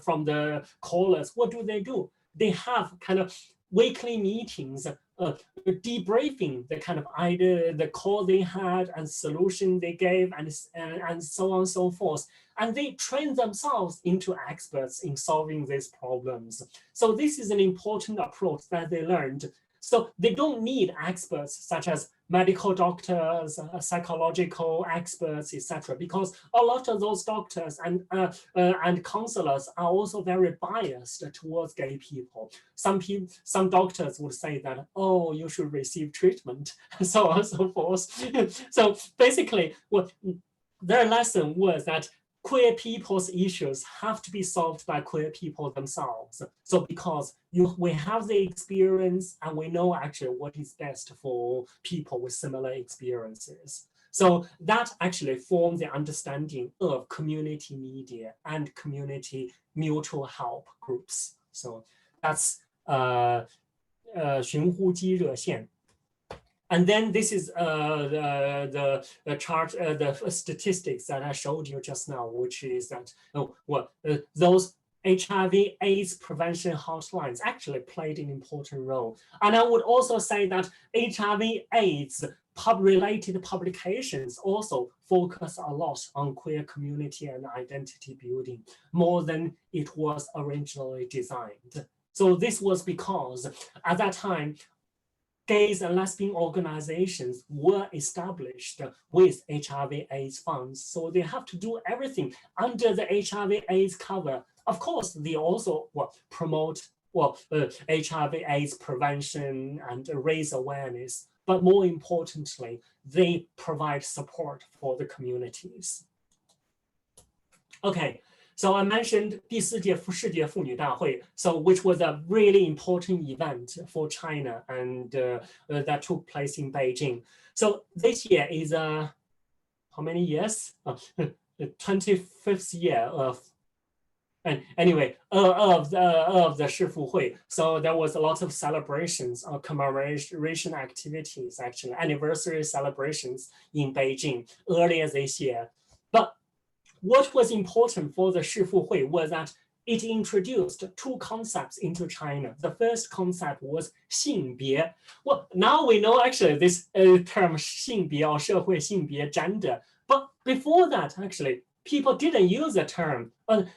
from the callers. What do? They have kind of weekly meetings, debriefing the kind of idea, the call they had and solution they gave, and so on and so forth. And they train themselves into experts in solving these problems. So this is an important approach that they learned. So they don't need experts such as medical doctors, psychological experts, etc., because a lot of those doctors and counselors are also very biased towards gay people. Some doctors would say that, oh, you should receive treatment, and so on and so forth. So basically, what their lesson was that queer people's issues have to be solved by queer people themselves. So because we have the experience and we know actually what is best for people with similar experiences. So that actually formed the understanding of community media and community mutual help groups. So that's 寻呼机热线. And then this is the chart, the statistics that I showed you just now, which is that those HIV/AIDS prevention hotlines actually played an important role. And I would also say that HIV/AIDS related publications also focus a lot on queer community and identity building, more than it was originally designed. So this was because at that time, gays and lesbian organizations were established with HIV/AIDS funds. So they have to do everything under the HIV/AIDS cover. Of course, they also promote HIV/AIDS prevention and raise awareness. But more importantly, they provide support for the communities. Okay. So I mentioned 第4届世界妇女大会, so which was a really important event for China, and that took place in Beijing. So this year is how many years? The 25th year of, and anyway, of the 世妇会. So there was a lot of celebrations or commemoration activities, actually anniversary celebrations in Beijing earlier this year. But what was important for the 世妇会 was that it introduced 2 concepts into China. The first concept was 性别. Well, now we know actually this term 性别 or 社会性别 gender. But before that, actually, people didn't use the term.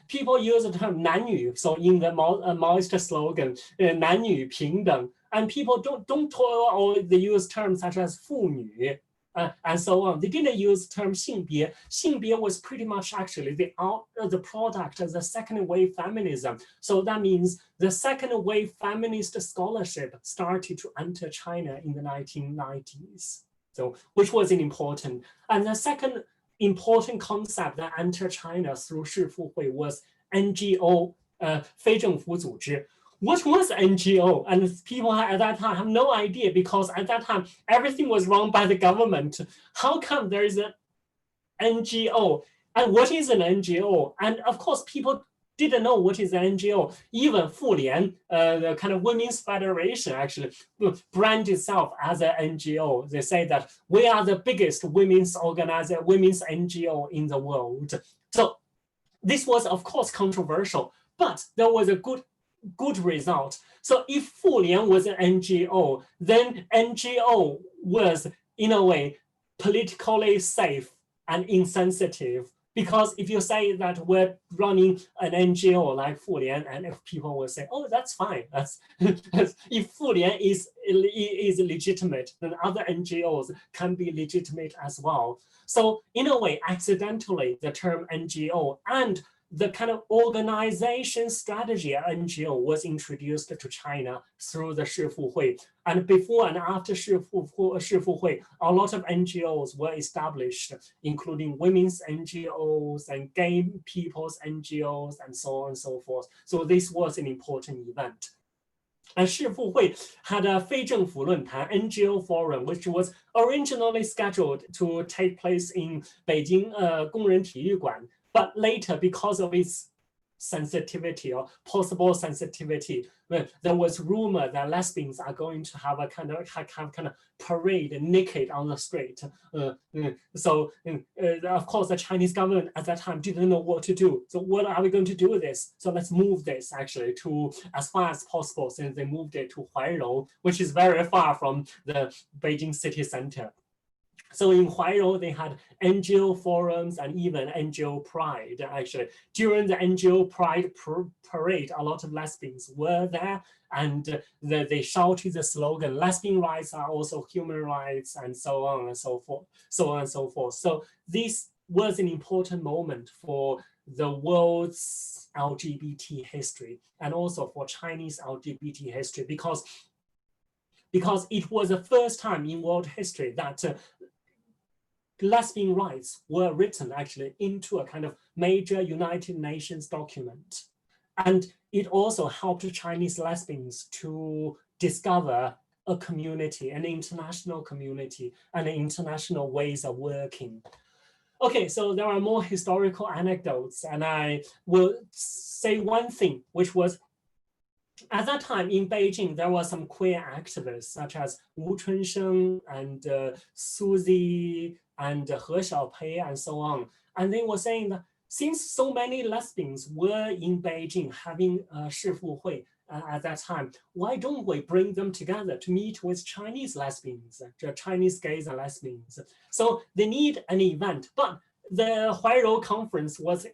People use the term 男女. So in the Maoist slogan, 男女平等. And people don't talk, or they use terms such as 妇女. and so on. They didn't use the term 性别. 性别 was pretty much actually the product of the second wave feminism. So that means the second wave feminist scholarship started to enter China in the 1990s. So, which was an important. And the second important concept that entered China through 世妇会 was NGO, 非政府组织. What was NGO? And people at that time have no idea, because at that time, everything was run by the government. How come there is an NGO? And what is an NGO? And of course, people didn't know what is an NGO. Even 妇联, the kind of women's federation, actually brand itself as an NGO. They say that we are the biggest women's NGO in the world. So this was, of course, controversial, but there was a good result. So if 妇联 was an NGO, then NGO was, in a way, politically safe and insensitive. Because if you say that we're running an NGO like 妇联, and if people will say, oh, that's fine. That's if 妇联is legitimate, then other NGOs can be legitimate as well. So in a way, accidentally, the term NGO and the kind of organization strategy at NGO was introduced to China through the 世妇会. And before and after 世妇会, a lot of NGOs were established, including women's NGOs and gay people's NGOs and so on and so forth. So this was an important event. And 世妇会 had a 非政府论坛 NGO forum, which was originally scheduled to take place in Beijing 工人体育馆. But later, because of its sensitivity or possible sensitivity, there was rumor that lesbians are going to have a kind of parade naked on the street. So of course, the Chinese government at that time didn't know what to do. So what are we going to do with this? So let's move this actually to as far as possible. Since they moved it to Huairou, which is very far from the Beijing city center. So in Huairou, they had NGO forums and even NGO Pride. Actually, during the NGO Pride parade, a lot of lesbians were there, and they shouted the slogan, lesbian rights are also human rights, and so on and so forth, so on and so forth. So this was an important moment for the world's LGBT history, and also for Chinese LGBT history, because it was the first time in world history that lesbian rights were written actually into a kind of major United Nations document. And it also helped Chinese lesbians to discover a community, an international community, and international ways of working. Okay, so there are more historical anecdotes, and I will say one thing, which was at that time in Beijing, there were some queer activists such as Wu Chunsheng and Suzy and He Xiaopei and so on. And they were saying that since so many lesbians were in Beijing having a 世妇会 at that time, why don't we bring them together to meet with Chinese lesbians, Chinese gays and lesbians? So they need an event, but the Huairou conference was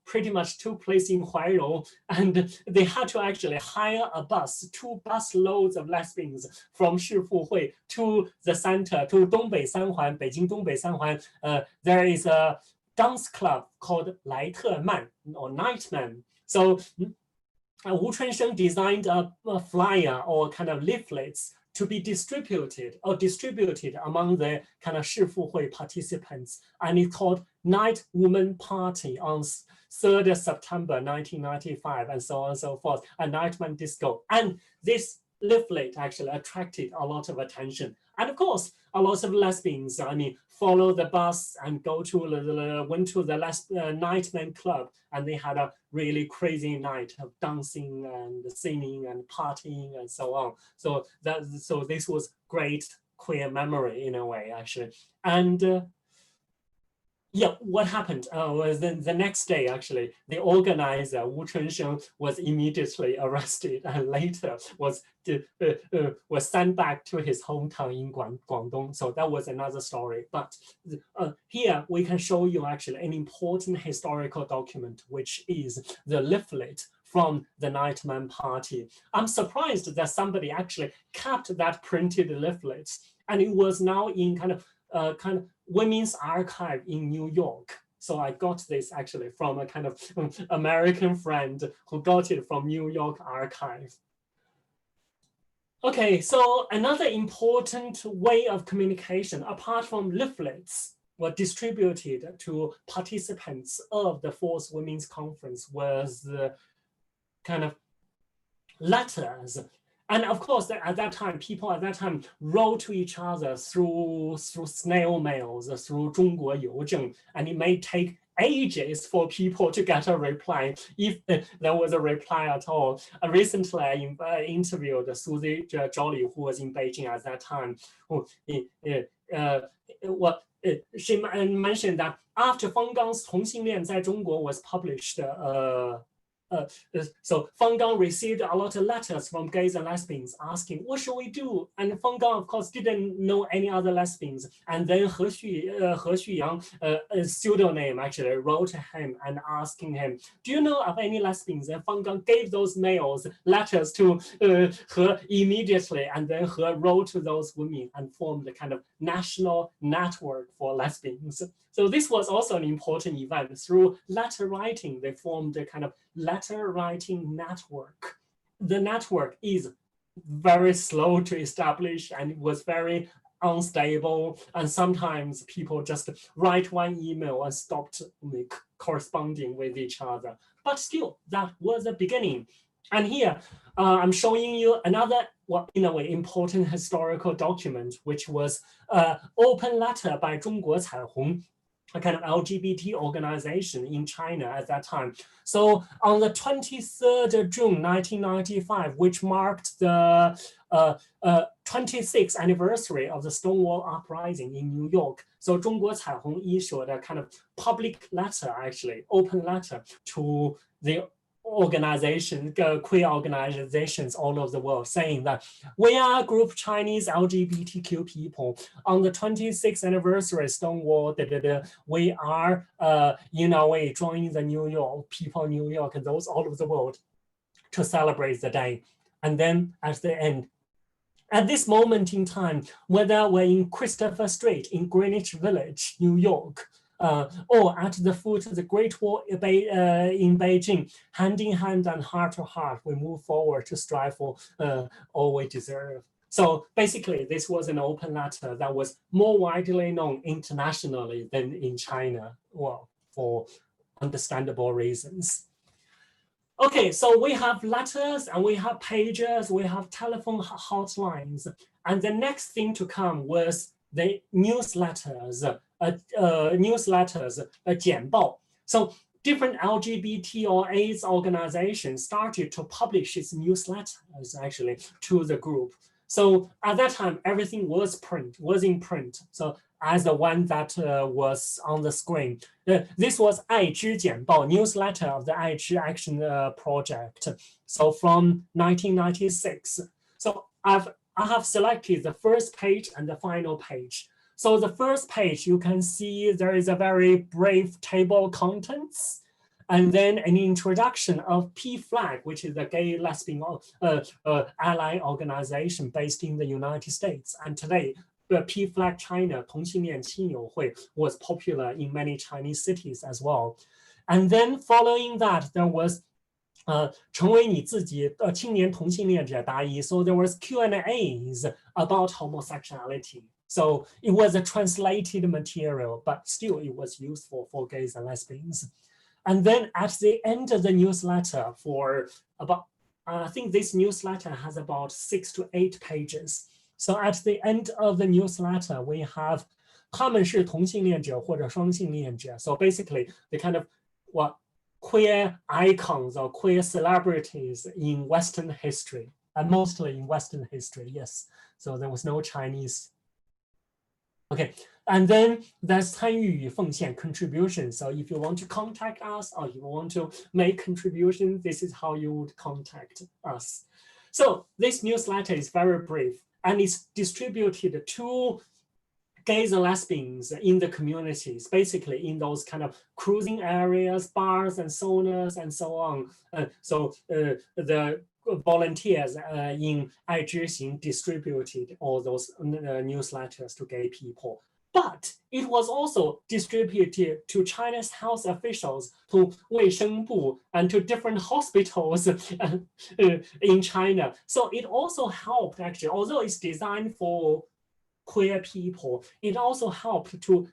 pretty much took place in Huairou, and they had to actually hire a bus, 2 bus loads of lesbians from 世妇会 to the center, to 东北三环, Beijing 东北三环. There is a dance club called 来特曼 or Nightman. So Wu Chunsheng designed a flyer or kind of leaflets to be distributed among the kind of 世妇会 participants, and it's called Night Woman Party on 3rd September 1995, and so on and so forth, a Nightman Disco. And this leaflet actually attracted a lot of attention. And of course, a lot of lesbians, follow the bus and went to the Nightman Club, and they had a really crazy night of dancing and singing and partying and so on. So this was great queer memory in a way, actually. And yeah, what happened was the next day, actually, the organizer, Wu Chunsheng, was immediately arrested and later was sent back to his hometown in Guangdong. So that was another story. But here we can show you actually an important historical document, which is the leaflet from the Nightman Party. I'm surprised that somebody actually kept that printed leaflet, and it was now in kind of kind of women's archive in New York. So I got this actually from a kind of American friend who got it from New York archive. Okay, so another important way of communication, apart from leaflets, were distributed to participants of the Fourth Women's Conference was the kind of letters. And of course, at that time, people at that time wrote to each other through snail mails, through 中国邮政, and it may take ages for people to get a reply, if there was a reply at all. Recently, I interviewed Susie Jolly, who was in Beijing at that time. She mentioned that after Fang Gang's 同性恋在中国 was published, so Fang Gang received a lot of letters from gays and lesbians asking, what should we do? And Fang Gang, of course, didn't know any other lesbians. And then He Xuyang, a pseudonym, actually wrote him and asking him, do you know of any lesbians? And Fang Gang gave those letters to He immediately. And then He wrote to those women and formed a kind of national network for lesbians. So this was also an important event. Through letter writing, they formed a kind of letter writing network. The network is very slow to establish and it was very unstable. And sometimes people just write one email and stopped corresponding with each other. But still, that was the beginning. And here, I'm showing you another, well, in a way, important historical document, which was an open letter by 中国彩虹, a kind of LGBT organization in China at that time. So on the 23rd of June, 1995, which marked the 26th anniversary of the Stonewall Uprising in New York. So 中国彩虹 issued a kind of public letter, actually, open letter to the organization, queer organizations all over the world, saying that we are a group of Chinese LGBTQ people. On the 26th anniversary of Stonewall, we are, in a way, joining the New York, people in New York and those all over the world to celebrate the day. And then at the end, at this moment in time, whether we're in Christopher Street in Greenwich Village, New York, or at the foot of the Great Wall in Beijing, hand in hand and heart to heart, we move forward to strive for all we deserve. So basically, this was an open letter that was more widely known internationally than in China, well, for understandable reasons. Okay, so we have letters and we have pages, we have telephone hotlines. And the next thing to come was the newsletters, 简报. So different LGBT or AIDS organizations started to publish its newsletters actually to the group. So at that time, everything was in print. So as the one that was on the screen, this was 爱知简报 newsletter of the 爱知 Action Project. So from 1996. So I have selected the first page and the final page. So the first page, you can see there is a very brief table of contents, and then an introduction of PFLAG, which is a gay lesbian ally organization based in the United States. And today, the PFLAG China 同性恋亲友会 was popular in many Chinese cities as well. And then following that, there was 成为你自己青年同性恋者答疑. So there was Q&As about homosexuality. So it was a translated material, but still it was useful for gays and lesbians. And then at the end of the newsletter for about, I think this newsletter has about 6 to 8 pages. So at the end of the newsletter, we have 他们是同性恋者或者双性恋者. So basically, the kind of what queer icons or queer celebrities in Western history, and mostly in Western history, yes. So there was no Chinese. Okay, and then there's 参与与奉献 contribution. So if you want to contact us or you want to make contribution, this is how you would contact us. So this newsletter is very brief and it's distributed to gays and lesbians in the communities, basically in those kind of cruising areas, bars and saunas and so on. So the volunteers in 爱知行 distributed all those newsletters to gay people. But it was also distributed to China's health officials, to 卫生部, and to different hospitals in China. So it also helped, actually, although it's designed for queer people, it also helped to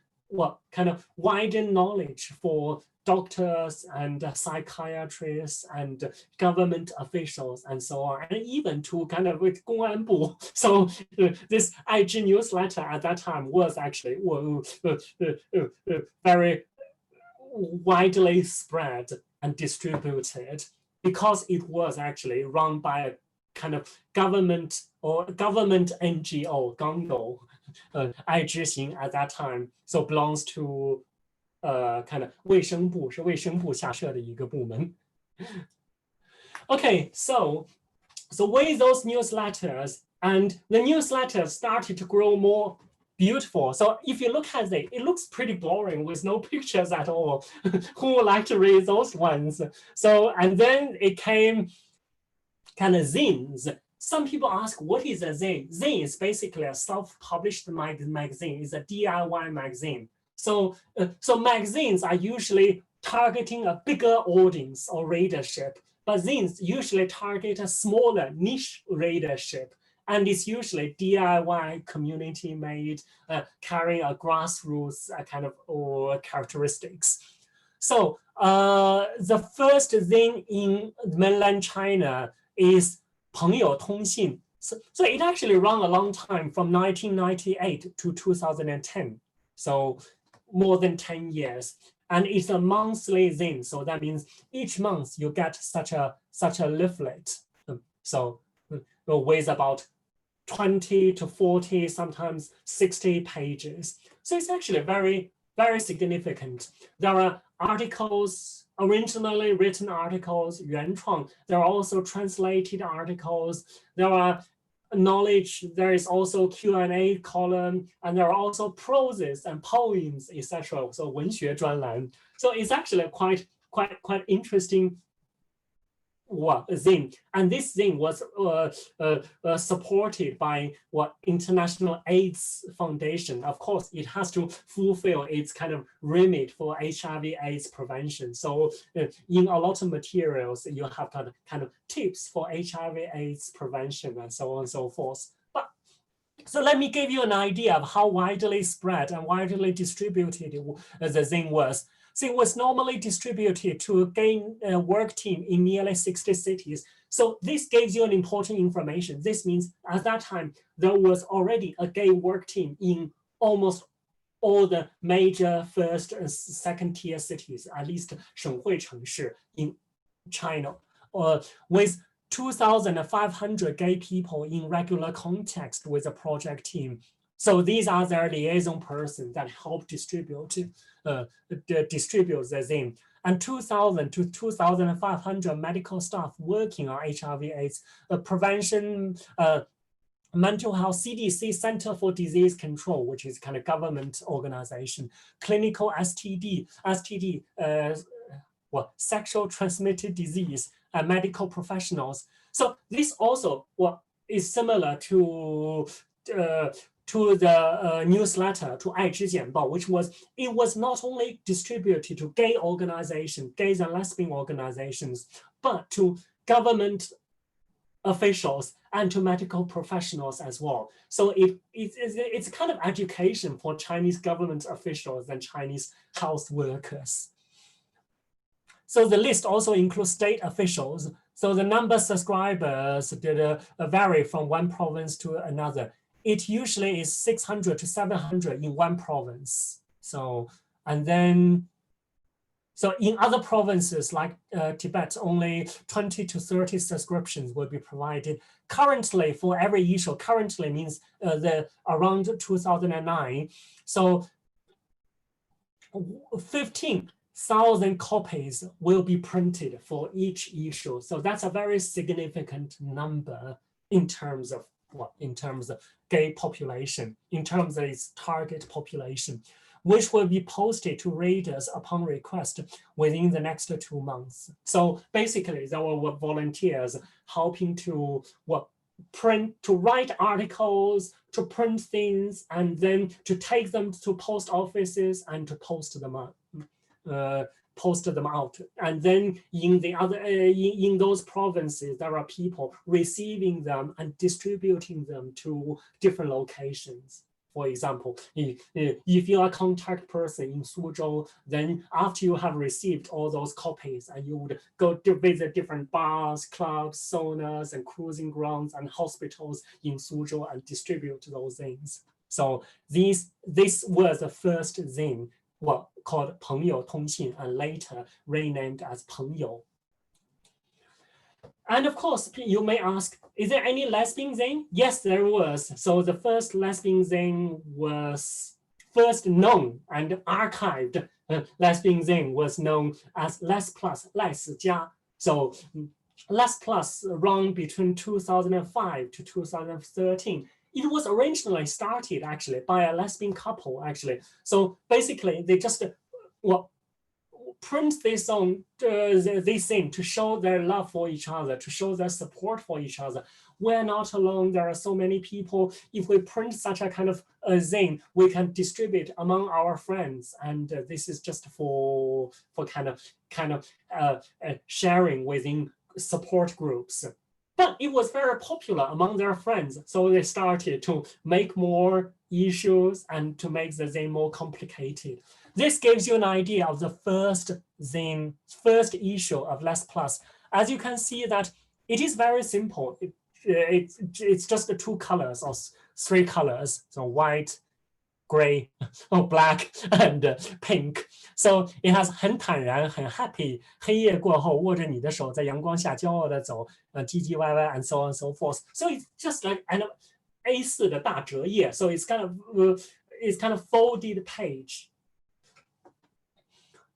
kind of widen knowledge for doctors and psychiatrists and government officials and so on, and even to kind of with 公安部. So this IG newsletter at that time was actually very widely spread and distributed because it was actually run by a kind of government or government NGO, 港友, IG JIng at that time, so belongs to kind of 卫生部, 是卫生部下设的一个部门. Okay, so with those newsletters, and the newsletters started to grow more beautiful. So if you look at it, it looks pretty boring with no pictures at all. Who would like to read those ones? So, and then it came kind of zines. Some people ask, what is a zine? Zine is basically a self-published magazine. It's a DIY magazine. So magazines are usually targeting a bigger audience or readership, but zines usually target a smaller niche readership. And it's usually DIY, community made, carrying a grassroots kind of or characteristics. So the first zine in mainland China is 朋友通信. So it actually ran a long time from 1998 to 2010. So more than 10 years. And it's a monthly zine. So that means each month you get such a leaflet. So with about 20 to 40, sometimes 60 pages. So it's actually very, very significant. There are articles, originally written articles, 原创. There are also translated articles. There are knowledge. There is also Q&A column, and there are also proses and poems, etc. So 文学专栏. So it's actually quite interesting zine, and this zine was supported by International AIDS Foundation. Of course, it has to fulfill its kind of remit for HIV/AIDS prevention. So in a lot of materials, you have kind of tips for HIV/AIDS prevention and so on and so forth. But so let me give you an idea of how widely spread and widely distributed the zine was. So it was normally distributed to a gay work team in nearly 60 cities. So this gives you an important information. This means at that time, there was already a gay work team in almost all the major first and second tier cities, at least 省会城市 in China, with 2,500 gay people in regular contact with the project team. So these are their liaison persons that help distribute the zine. And 2,000 to 2,500 medical staff working on HIV/AIDS prevention, mental health, CDC, Center for Disease Control, which is kind of government organization, clinical STD, sexual transmitted disease, medical professionals. So this also is similar to the newsletter, to 爱之简报, which was not only distributed to gay organizations, gays and lesbian organizations, but to government officials and to medical professionals as well. So it's kind of education for Chinese government officials and Chinese health workers. So the list also includes state officials. So the number of subscribers did vary from one province to another. It usually is 600 to 700 in one province. So, and then, so in other provinces like Tibet, only 20 to 30 subscriptions will be provided. Currently, for every issue, currently means around 2009. So 15,000 copies will be printed for each issue. So that's a very significant number in terms of gay population, in terms of its target population, which will be posted to readers upon request within the next 2 months. So basically, there were volunteers helping to to write articles, to print things, and then to take them to post offices and to post them out. And then in the other in those provinces, there are people receiving them and distributing them to different locations. For example, if you are a contact person in Suzhou, then after you have received all those copies, and you would go to visit different bars, clubs, saunas, and cruising grounds and hospitals in Suzhou and distribute those things. So this was the first zine, well, called 朋友通信, and later renamed as 朋友. And of course, you may ask, is there any lesbian zine? Yes, there was. So the first lesbian zine was first known and archived. Lesbian zine was known as Less Plus, 赖死家. So Less Plus ran between 2005 to 2013. It was originally started actually by a lesbian couple actually. So basically they just print this on this thing to show their love for each other, to show their support for each other. We're not alone. There are so many people. If we print such a kind of a zine, we can distribute among our friends. And this is just for kind of sharing within support groups. But it was very popular among their friends. So they started to make more issues and to make the zine more complicated. This gives you an idea of the first zine, first issue of Less Plus. As you can see that it is very simple. It's just the two colors or three colors, so white, gray, or black, and pink. So it has 很坦然, 很 happy, 黑夜过后握着你的手在阳光下骄傲的走, 唧唧歪歪, and so on and so forth. So it's just like an A4 的大折页. So it's kind of folded page.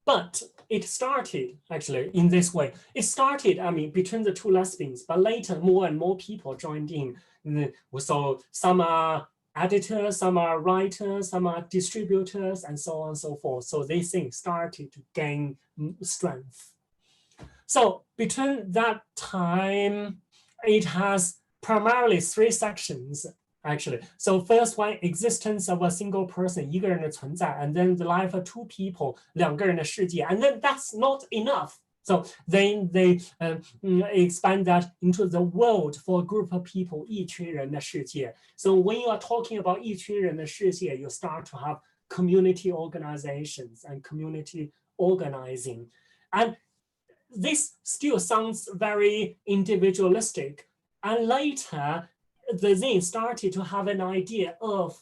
But it started actually in this way. It started, I mean, between the two lesbians, but later more and more people joined in. So some are editors, some are writers, some are distributors, and so on and so forth. So this thing started to gain strength. So between that time, it has primarily three sections. Actually, so first one, existence of a single person, 一个人的存在, and then the life of two people, 两个人的世界, and then that's not enough. So then they expand that into the world for a group of people, 一群人的世界. So when you are talking about 一群人的世界, you start to have community organizations and community organizing. And this still sounds very individualistic. And later, the zine started to have an idea of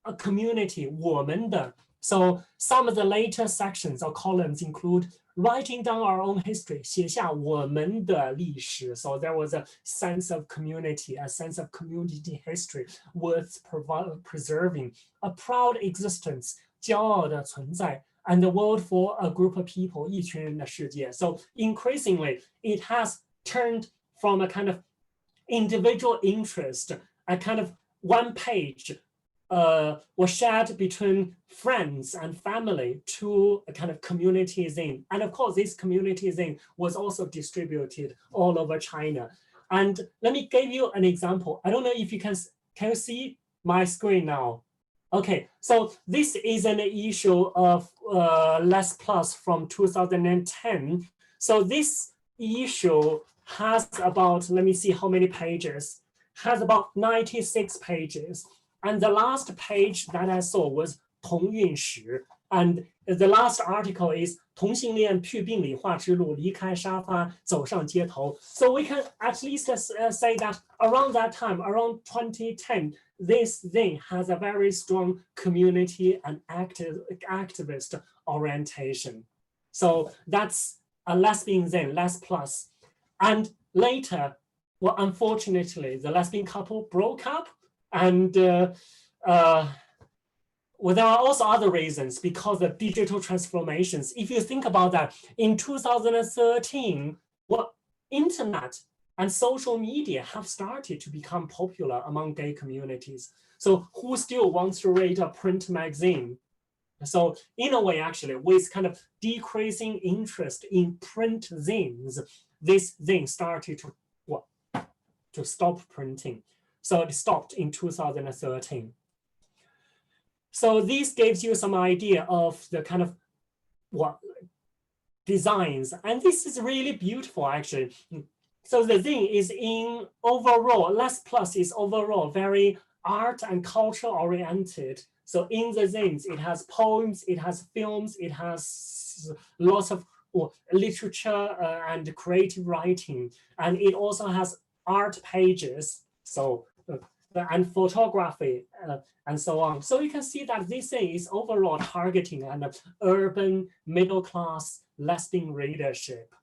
a community, 我们的. So some of the later sections or columns include writing down our own history, 写下我们的历史. So there was a sense of community, a sense of community history worth preserving, a proud existence, 骄傲的存在, and the world for a group of people, 一群人的世界. So increasingly, it has turned from a kind of individual interest, a kind of one page was shared between friends and family to a kind of community zine. And of course, this community zine was also distributed all over China. And let me give you an example. I don't know if you can you see my screen now? Okay, so this is an issue of Less Plus from 2010. So this issue has about, let me see how many pages, has about 96 pages. And the last page that I saw was 同运史. And the last article is 同性恋去病理化之路，离开沙发，走上街头. So we can at least say that around that time, around 2010, this thing has a very strong community and activist orientation. So that's a lesbian zine, Less Plus. And later, well, unfortunately, the lesbian couple broke up, and well, there are also other reasons because of digital transformations. If you think about that, in 2013, well, internet and social media have started to become popular among gay communities. So who still wants to read a print magazine? So in a way, actually, with kind of decreasing interest in print zines, this thing started to to stop printing. So it stopped in 2013. So this gives you some idea of the kind of what designs, and this is really beautiful actually. So the thing is, in overall, Less Plus is overall very art and culture oriented. So in the zines, it has poems, it has films, it has lots of literature and creative writing, and it also has art pages. So and photography and so on. So you can see that this thing is overall targeting an urban middle class lesbian readership.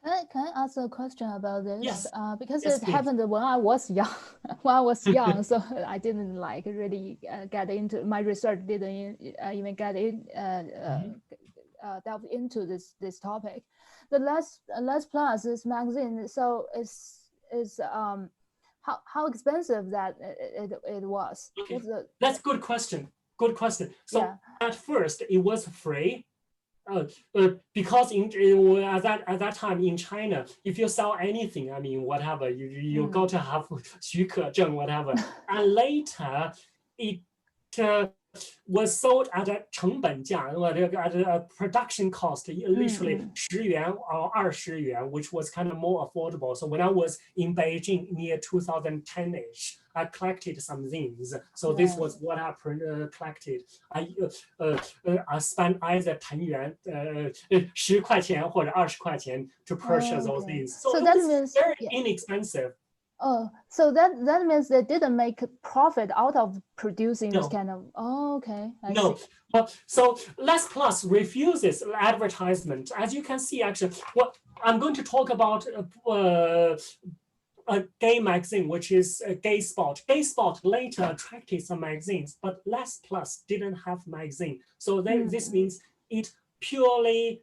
Can I ask a question about this? Yes. Because Yes, it please. happened when I was young. When I was young, so I didn't like really get into my research. Didn't even get in delve into this topic. The Less Plus, this magazine, so is how expensive that it was. Okay. That's a good question. Good question. So yeah. At first it was free. Because at that time in China, if you sell anything, I mean, whatever, you got to have 许可证, whatever. And later, it was sold at a 成本价, at a production cost, literally 10元 or 20元, which was kind of more affordable. So when I was in Beijing near 2010-ish, I collected some things. So this was what I collected. I spent either 10元, 10块钱或者20块钱 to purchase those things. So that means very inexpensive. Oh, so that means they didn't make profit out of producing this kind of. Oh, okay. I see. Well, so Less Plus refuses advertisement. As you can see, actually, what I'm going to talk about a gay magazine, which is a Gay Spot. Gay Spot later attracted some magazines, but Less Plus didn't have magazine. So this means it purely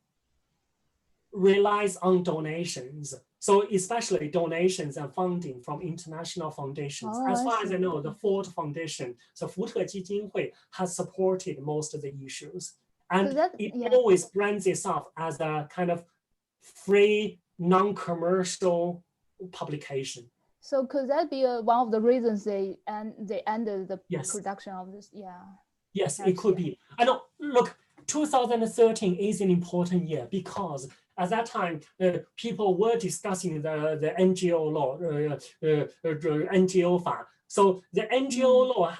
relies on donations. So especially donations and funding from international foundations. As far as I know, the Ford Foundation, so 福特基金会 has supported most of the issues. And it always brands itself as a kind of free, non-commercial publication. So could that be one of the reasons they ended the production of this? Yeah. Yes, it could be. I know, look, 2013 is an important year because at that time, people were discussing the NGO law, NGO 法. So the NGO law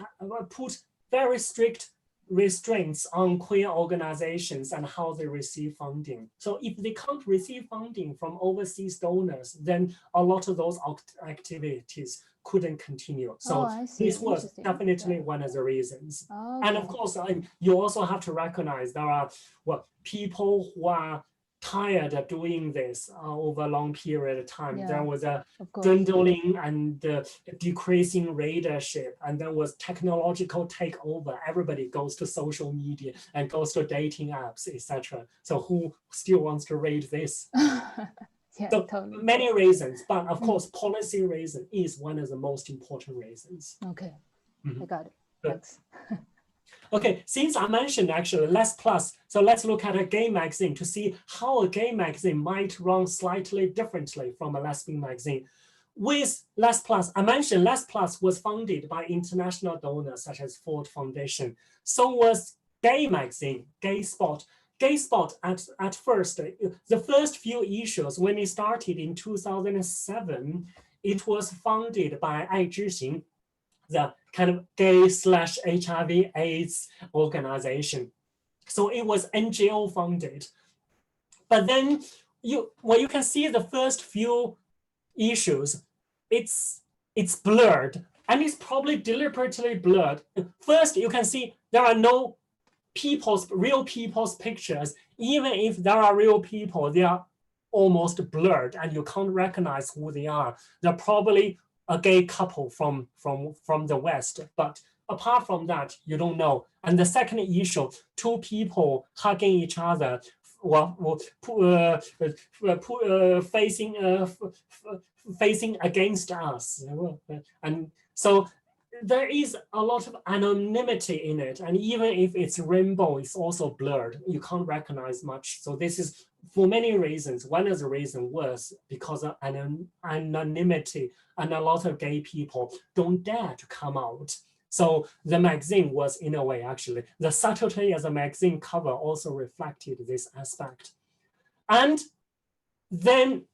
put very strict restraints on queer organizations and how they receive funding. So if they can't receive funding from overseas donors, then a lot of those activities couldn't continue. So this was definitely one of the reasons. And of course, you also have to recognize there are people who are tired of doing this over a long period of time. Yeah, there was a dwindling and decreasing readership, and there was technological takeover. Everybody goes to social media and goes to dating apps, etc. So who still wants to read this? So totally. Many reasons, but of course, policy reason is one of the most important reasons. Okay, I got it. Thanks. Okay, since I mentioned actually Less Plus, so let's look at a gay magazine to see how a gay magazine might run slightly differently from a lesbian magazine. With Less Plus, I mentioned Less Plus was funded by international donors such as Ford Foundation. So was Gay magazine, Gay Spot. Gay Spot at first, the first few issues when it started in 2007, it was funded by 爱知行, the kind of gay/HIV/AIDS organization. So it was NGO funded. But then you can see the first few issues, it's blurred, and it's probably deliberately blurred. First, you can see there are no real people's pictures. Even if there are real people, they are almost blurred and you can't recognize who they are. They're probably a gay couple from the West, but apart from that, you don't know. And the second issue, two people hugging each other, facing against us, and so there is a lot of anonymity in it, and even if it's rainbow, it's also blurred. You can't recognize much. So this is for many reasons. One of the reasons was because of anonymity, and a lot of gay people don't dare to come out. So the magazine was, in a way, actually, the subtlety as a magazine cover also reflected this aspect. And then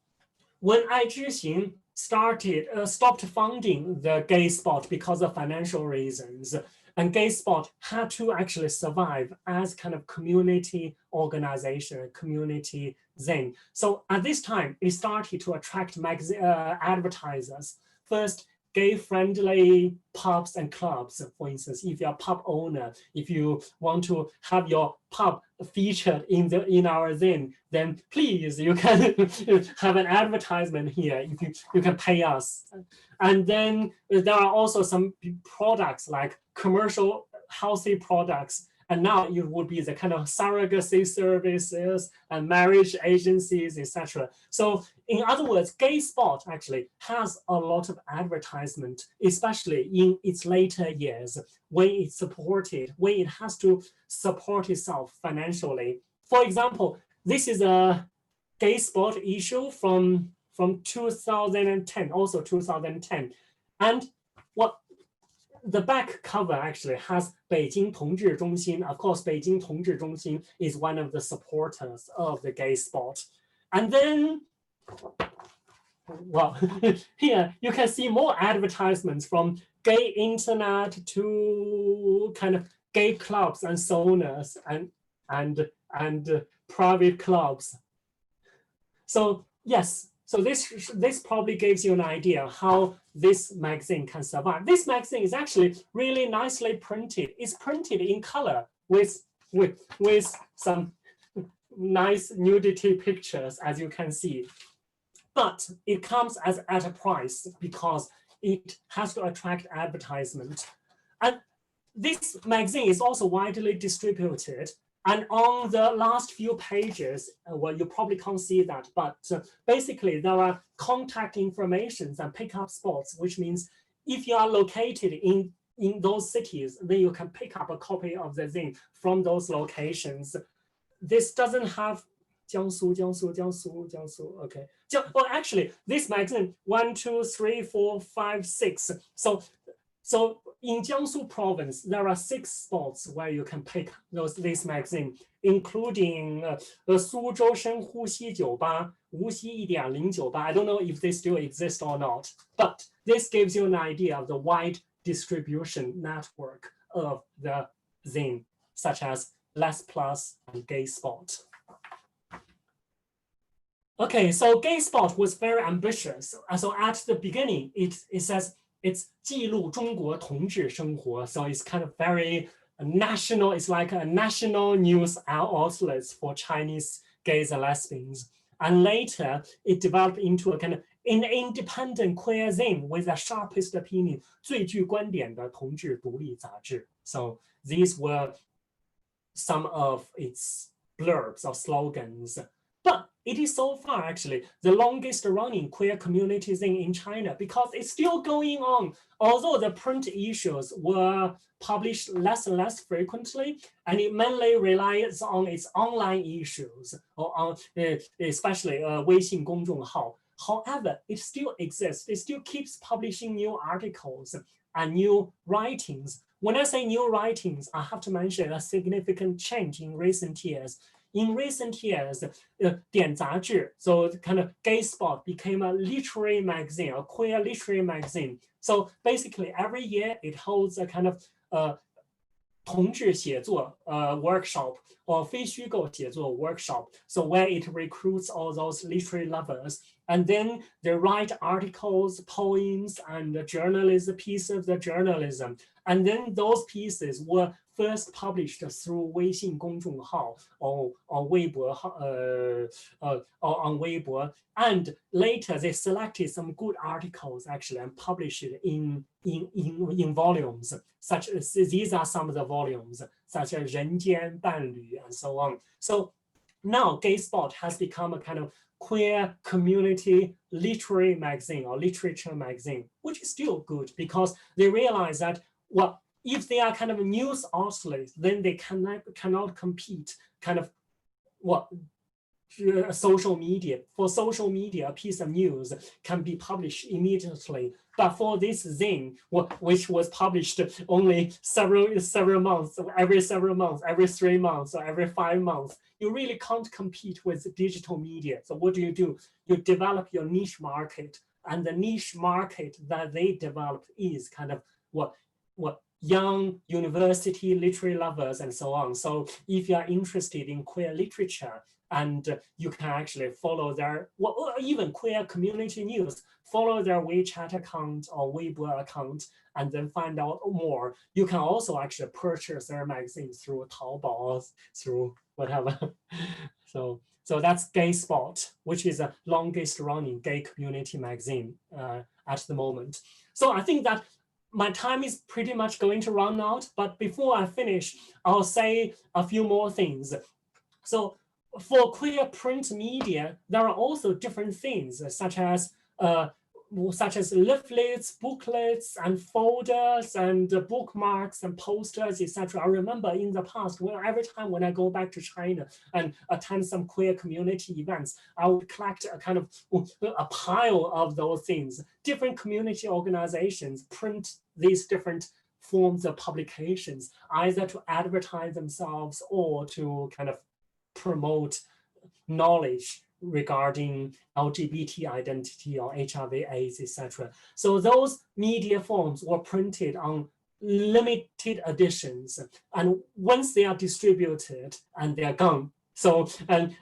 when Ai Zhixing stopped funding the gay spot because of financial reasons, and gay spot had to actually survive as kind of community organization, community thing. So at this time, it started to attract advertisers. First, gay-friendly pubs and clubs. For instance, if you're a pub owner, if you want to have your pub featured in our zine, then please, you can have an advertisement here. You can pay us. And then there are also some products like commercial healthy products. And now it would be the kind of surrogacy services and marriage agencies, etc. So in other words, gay sport actually has a lot of advertisement, especially in its later years, when it's supported, when it has to support itself financially. For example, this is a gay sport issue from 2010, also 2010. And what the back cover actually has Beijing Tongzhi Zhongxin. Of course, Beijing Tongzhi Zhongxin is one of the supporters of the gay sport. And then, well, here you can see more advertisements from gay internet to kind of gay clubs and saunas and private clubs. So yes, so this probably gives you an idea how this magazine can survive. This magazine is actually really nicely printed. It's printed in color with some nice nudity pictures, as you can see. But it comes at a price because it has to attract advertisement. And this magazine is also widely distributed. And on the last few pages, well, you probably can't see that, but basically there are contact informations and pickup spots, which means if you are located in those cities, then you can pick up a copy of the zine from those locations. This doesn't have Jiangsu, okay. Well, actually, this magazine, 1, 2, 3, 4, 5, 6. So in Jiangsu province, there are 6 spots where you can pick this magazine, including Suzhou Shenhuxi 酒吧, Wuxi 1.0 酒吧. I don't know if they still exist or not, but this gives you an idea of the wide distribution network of the zine, such as Less Plus and Gay Spot. Okay, so Gay Spot was very ambitious. So at the beginning, it says it's 记录中国同志生活. So it's kind of very national. It's like a national news outlet for Chinese gays and lesbians. And later, it developed into a kind of an independent queer zine with the sharpest opinion, 最具观点的同志独立杂志. So these were some of its blurbs or slogans. But it is so far actually the longest running queer community zine in China because it's still going on. Although the print issues were published less and less frequently, and it mainly relies on its online issues, or on especially 微信公众号. However, it still exists. It still keeps publishing new articles and new writings. When I say new writings, I have to mention a significant change in recent years. In recent years, 点杂志, so kind of Gay Spot became a literary magazine, a queer literary magazine. So basically, every year it holds a kind of 同志写作 workshop or 非虚构写作 workshop. So where it recruits all those literary lovers, and then they write articles, poems, and journalism, pieces of the journalism. And then those pieces were first published through 微信公众号 or Weibo, or on Weibo, and later they selected some good articles actually and published it in volumes. Such as these are some of the volumes, such as 人间伴侣 and so on. So now Gay Spot has become a kind of queer community literary magazine or literature magazine, which is still good because they realize that, well, if they are kind of news outlets, then they cannot compete kind of social media. For social media, a piece of news can be published immediately. But for this zine, which was published only several months, every 3 months, or every 5 months, you really can't compete with digital media. So what do? You develop your niche market, and the niche market that they developed is kind of what young university literary lovers and so on. So if you are interested in queer literature, and you can actually follow their, or even queer community news, follow their WeChat account or Weibo account, and then find out more. You can also actually purchase their magazines through Taobao, through whatever. So that's Gay Spot, which is the longest running gay community magazine at the moment. So I think that my time is pretty much going to run out, but before I finish, I'll say a few more things. So for queer print media, there are also different things, such as leaflets, booklets, and folders, and bookmarks, and posters, etc. I remember in the past, every time when I go back to China and attend some queer community events, I would collect a kind of a pile of those things. Different community organizations print these different forms of publications, either to advertise themselves or to kind of promote knowledge regarding LGBT identity or HIV/AIDS, etc. So those media forms were printed on limited editions, and once they are distributed and they are gone. So and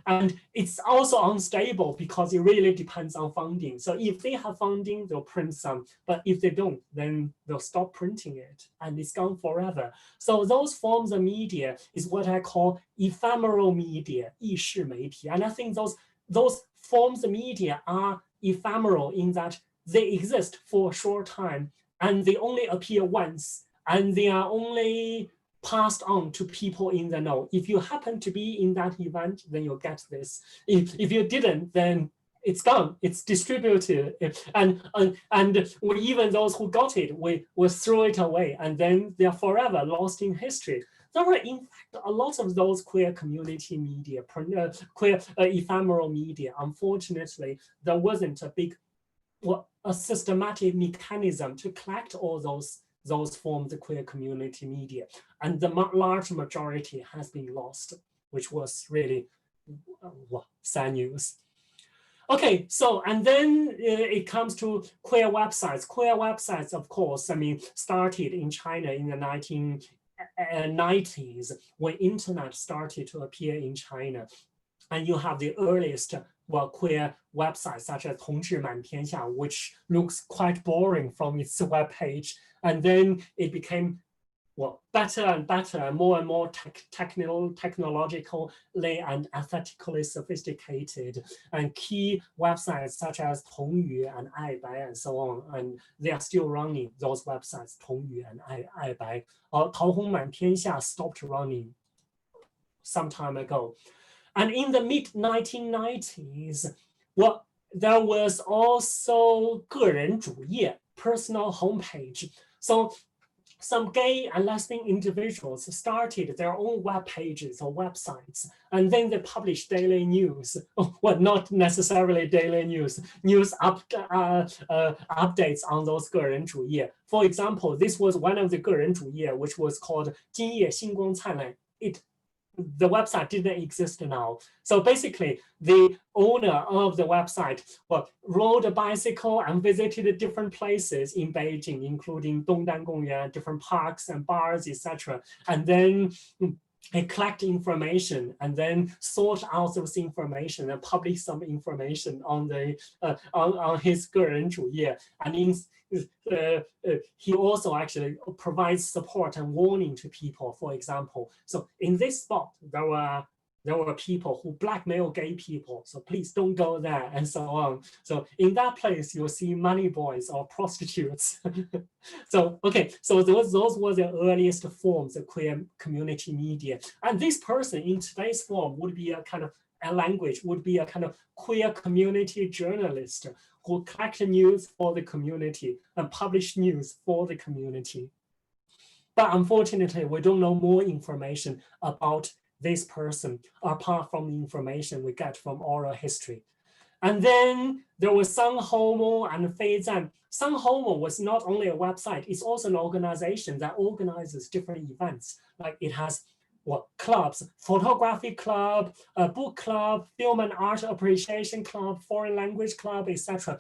it's also unstable because it really depends on funding. So if they have funding, they'll print some, but if they don't, then they'll stop printing it and it's gone forever. So those forms of media is what I call ephemeral media, 意识媒体. And I think those forms of media are ephemeral in that they exist for a short time and they only appear once, and they are only passed on to people in the know. If you happen to be in that event, then you'll get this. If you didn't, then it's gone, it's distributed. And even those who got it, we will throw it away, and then they are forever lost in history. There were, in fact, a lot of those queer community media, queer ephemeral media. Unfortunately, there wasn't a systematic mechanism to collect all those forms of queer community media. And the large majority has been lost, which was really sad news. Okay, so, and then it comes to queer websites. Queer websites, of course, I mean, started in China in the 1990s when internet started to appear in China. And you have the earliest queer websites such as 同志满天下, which looks quite boring from its web page. And then it became better and better, and more technologically and aesthetically sophisticated. And key websites such as 同语 and 爱白 and so on, and they are still running those websites, 同语 and 爱白. 桃红满天下 stopped running some time ago. And in the mid-1990s, there was also 个人主页, personal homepage. So some gay and lesbian individuals started their own web pages or websites, and then they published daily news. Well, not necessarily daily news updates on those 个人主页. For example, this was one of the 个人主页, which was called 今夜星光灿烂. The website didn't exist now. So basically, the owner of the website rode a bicycle and visited different places in Beijing, including Dongdan Gongyuan, different parks and bars, etc. And then he collected information and then sort out those information and publish some information on on his 个人主页. And he also actually provides support and warning to people, for example. So in this spot, there were people who blackmail gay people, so please don't go there, and so on. So in that place, you'll see money boys or prostitutes. So, okay, so those were the earliest forms of queer community media. And this person in today's form would be a kind of queer community journalist who collect news for the community and publish news for the community. But unfortunately, we don't know more information about this person, apart from the information we get from oral history. And then there was Sanghomo and Feizan. Sanghomo was not only a website, it's also an organization that organizes different events. Like it has clubs, photography club, a book club, film and art appreciation club, foreign language club, etc.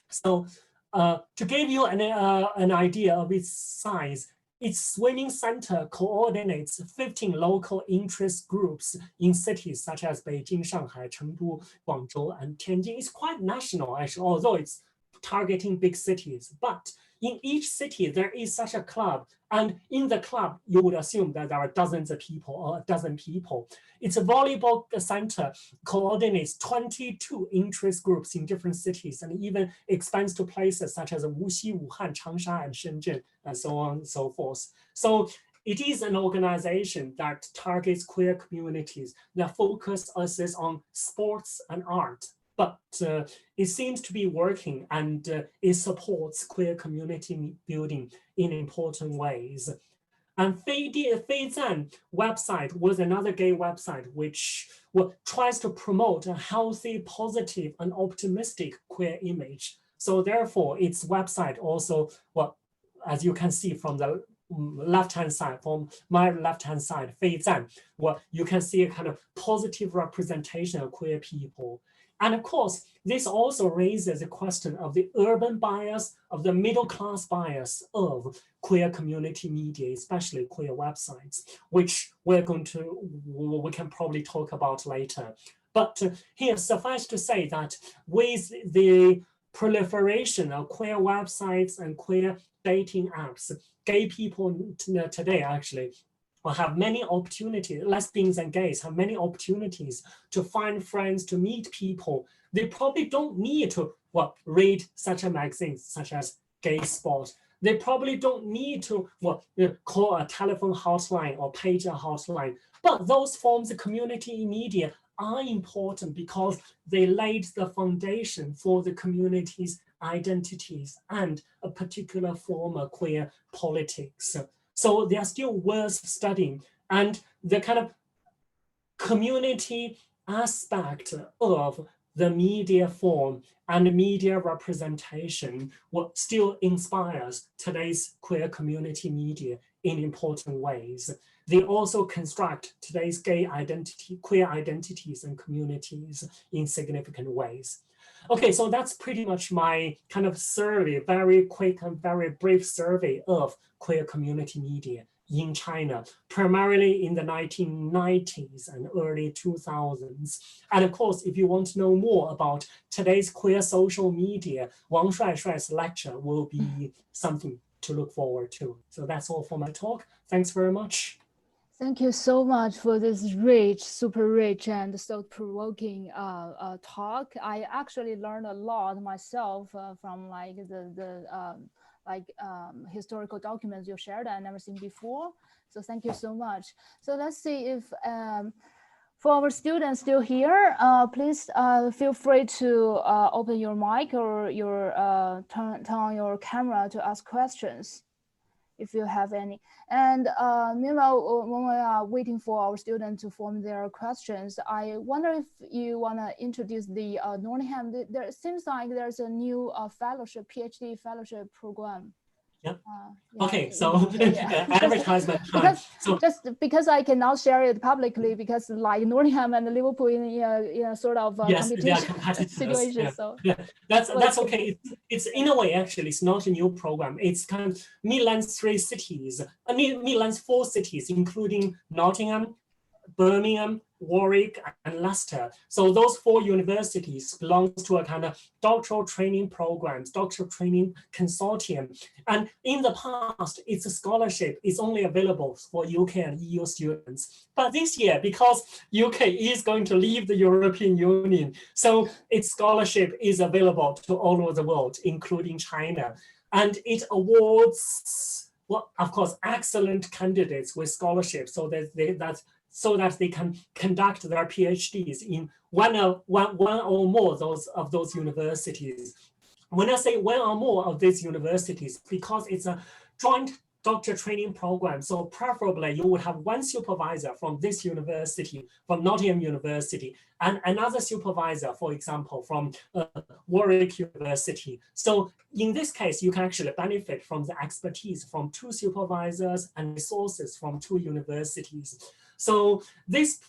So to give you an idea of its size, its swimming center coordinates 15 local interest groups in cities such as Beijing, Shanghai, Chengdu, Guangzhou, and Tianjin. It's quite national, actually, although it's targeting big cities. But in each city, there is such a club. And in the club, you would assume that there are dozens of people or a dozen people. It's a volleyball center, coordinates 22 interest groups in different cities, and even expands to places such as Wuxi, Wuhan, Changsha, and Shenzhen, and so on and so forth. So it is an organization that targets queer communities that focuses on sports and art. But it seems to be working, and it supports queer community building in important ways. And Feizan website was another gay website which tries to promote a healthy, positive, and optimistic queer image. So therefore, its website also, as you can see from the left-hand side, from my left-hand side, Feizan, you can see a kind of positive representation of queer people. And of course, this also raises the question of the urban bias, of the middle-class bias of queer community media, especially queer websites, which we can probably talk about later. But here, suffice to say that with the proliferation of queer websites and queer dating apps, gay people today actually will have many opportunities, lesbians and gays have many opportunities to find friends, to meet people. They probably don't need to read such a magazine such as Gay Spot. They probably don't need to call a telephone hotline or page a hotline. But those forms of community media are important because they laid the foundation for the community's identities and a particular form of queer politics. So they are still worth studying. And the kind of community aspect of the media form and media representation still inspires today's queer community media in important ways. They also construct today's queer identities and communities in significant ways. Okay, so that's pretty much my kind of survey, very quick and very brief survey of queer community media in China, primarily in the 1990s and early 2000s. And of course, if you want to know more about today's queer social media, Wang Shuaishuai's lecture will be something to look forward to. So that's all for my talk. Thanks very much. Thank you so much for this rich, super rich and thought-provoking talk. I actually learned a lot myself from like the historical documents you shared I never seen before. So thank you so much. So let's see if for our students still here, please feel free to open your mic or your turn on your camera to ask questions if you have any. And meanwhile, when we are waiting for our students to form their questions, I wonder if you want to introduce the Nottingham. There seems like there's a new fellowship, PhD fellowship program. Yep. Yeah, okay, so advertisement time. Just because I cannot share it publicly, because like Nottingham and Liverpool in a sort of competition situation. Yeah. So yeah, that's okay. It's in a way actually it's not a new program. It's kind of Midland's 4 cities, including Nottingham, Birmingham, Warwick, and Leicester. So those 4 universities belong to a kind of doctoral training programs, doctoral training consortium. And in the past, its scholarship is only available for UK and EU students. But this year, because UK is going to leave the European Union, so its scholarship is available to all over the world, including China. And it awards, of course, excellent candidates with scholarships so that they can conduct their PhDs in one or more of those universities. When I say one or more of these universities, because it's a joint doctor training program. So preferably you would have one supervisor from this university, from Nottingham University, and another supervisor, for example, from Warwick University. So in this case, you can actually benefit from the expertise from 2 supervisors and resources from 2 universities. So this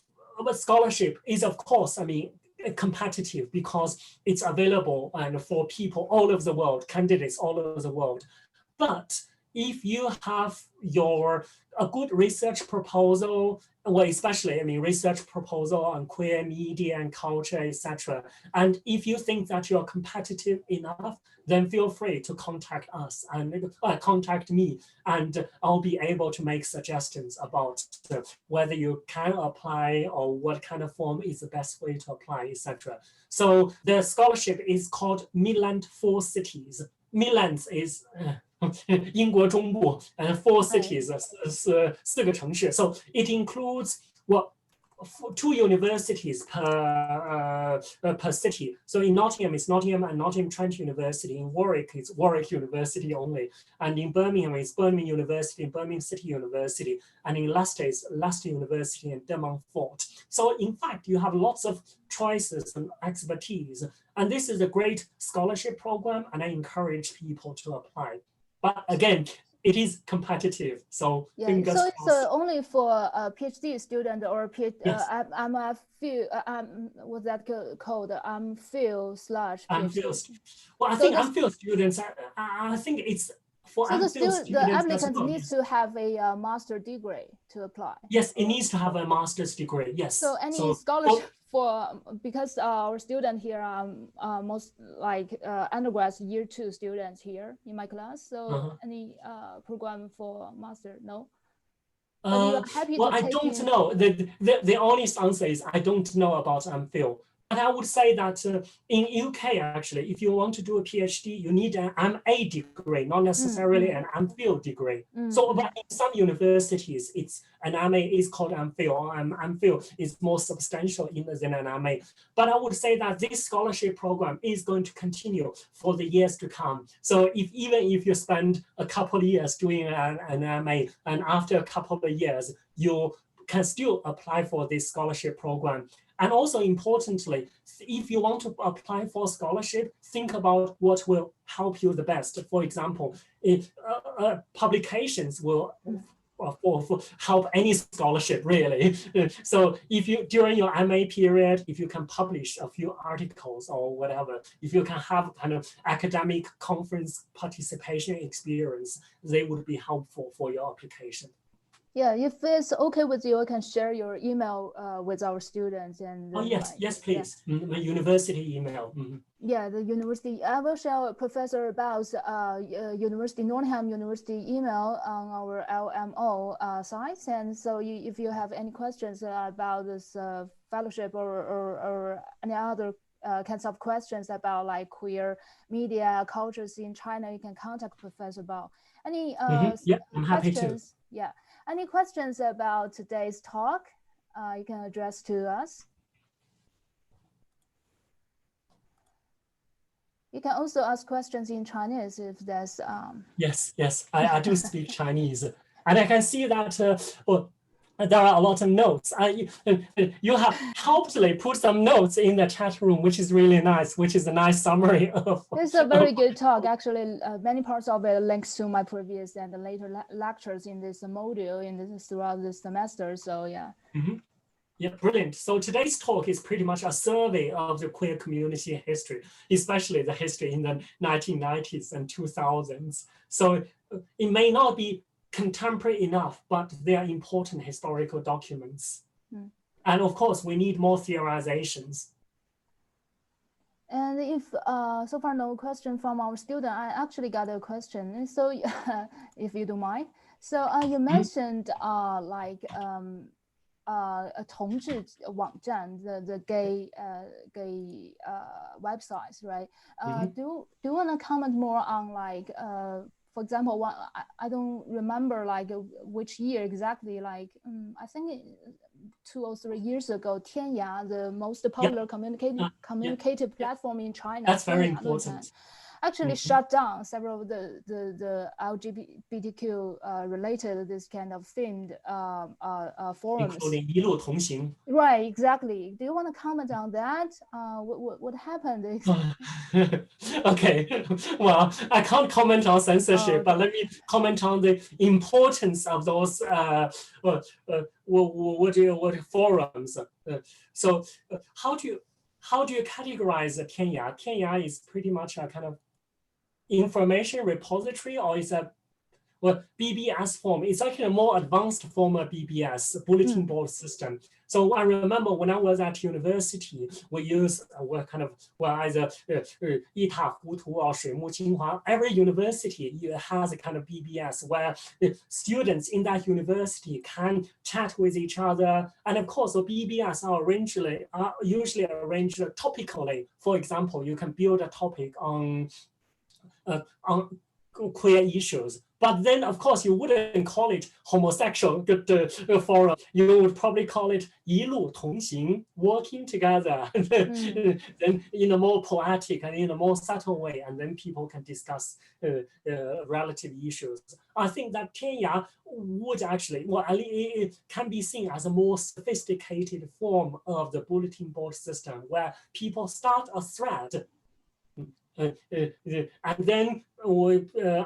scholarship is, of course, I mean, competitive because it's available and for people all over the world, candidates all over the world. But if you have a good research proposal, well, especially, I mean, research proposal on queer media and culture, etc. And if you think that you're competitive enough, then feel free to contact us and contact me, and I'll be able to make suggestions about whether you can apply or what kind of form is the best way to apply, etc. So the scholarship is called Midland 4 Cities. Midlands is 英国中部 and 4 cities 是4个城市. So it includes 2 universities per city. So in Nottingham, it's Nottingham and Nottingham Trent University. In Warwick, it's Warwick University only. And in Birmingham, it's Birmingham University and Birmingham City University. And in Leicester, it's Leicester University and De Montfort. So in fact, you have lots of choices and expertise. And this is a great scholarship program, and I encourage people to apply. But again, it is competitive, so yeah. fingers so it's crossed. only for a PhD student or PhD. Yes. What's that called? MPhil/PhD. MPhil. Well, I think MPhil students. I think it's for so MPhil students. The applicant well. needs to have a master degree to apply. Yes, it needs to have a master's degree. Yes. So any scholarship because our student here are most like undergrads year 2 students here in my class. So any program for master? No. Well, I don't know. The honest answer is I don't know about MPhil. But I would say that in UK, actually, if you want to do a PhD, you need an MA degree, not necessarily an MPhil degree. So but in some universities, it's an MA is called MPhil, or MPhil is more substantial than an MA. But I would say that this scholarship program is going to continue for the years to come. So even if you spend a couple of years doing an MA, and after a couple of years, you can still apply for this scholarship program. And also importantly, if you want to apply for scholarship, think about what will help you the best. For example, if publications will help any scholarship really. So if you, during your MA period, if you can publish a few articles or whatever, if you can have kind of academic conference participation experience, they would be helpful for your application. Yeah, if it's okay with you, I can share your email with our students. And yes, please. Yeah. My university email. Yeah, the university. I will share Professor Bao's Nottingham University email on our LMO site. And so if you have any questions about this fellowship or any other kinds of questions about like queer media cultures in China, you can contact Professor Bao. Any yeah, I'm happy to. Yeah. Any questions about today's talk you can address to us? You can also ask questions in Chinese if there's... Yes, I do speak Chinese. And I can see that there are a lot of notes. You have helpfully put some notes in the chat room, which is really nice, which is a nice summary of... It's a very good talk. Actually, many parts of it links to my previous and later lectures in this module throughout this semester, so yeah. Yeah, brilliant. So today's talk is pretty much a survey of the queer community history, especially the history in the 1990s and 2000s. So it may not be contemporary enough, but they are important historical documents. And of course, we need more theorizations. And if so far no question from our student, I actually got a question. So if you don't mind. So you mentioned like a 同志网站, the gay websites, right? Do you want to comment more on like for example, I don't remember like which year exactly, like I think 2 or 3 years ago, Tianya, the most popular communicative platform in China. That's very important. actually shut down several of the LGBTQ related this kind of themed forums, including 一路同行. Right, exactly. Do you want to comment on that? What happened? Okay, well, I can't comment on censorship, but let me comment on the importance of those what forums. So how do you categorize Tianya? Tianya is pretty much a kind of information repository, or is a BBS form. It's actually a more advanced form of BBS, bulletin board system. So I remember when I was at university, we use either 一塌糊涂 or 水木清华. Every university has a kind of BBS where students in that university can chat with each other. And of course, the BBS are usually arranged topically. For example, you can build a topic on queer issues. But then, of course, you wouldn't call it homosexual forum. You would probably call it 一路同行, working together, then in a more poetic and in a more subtle way, and then people can discuss relative issues. I think that Tianya would actually, it can be seen as a more sophisticated form of the bulletin board system, where people start a thread, and then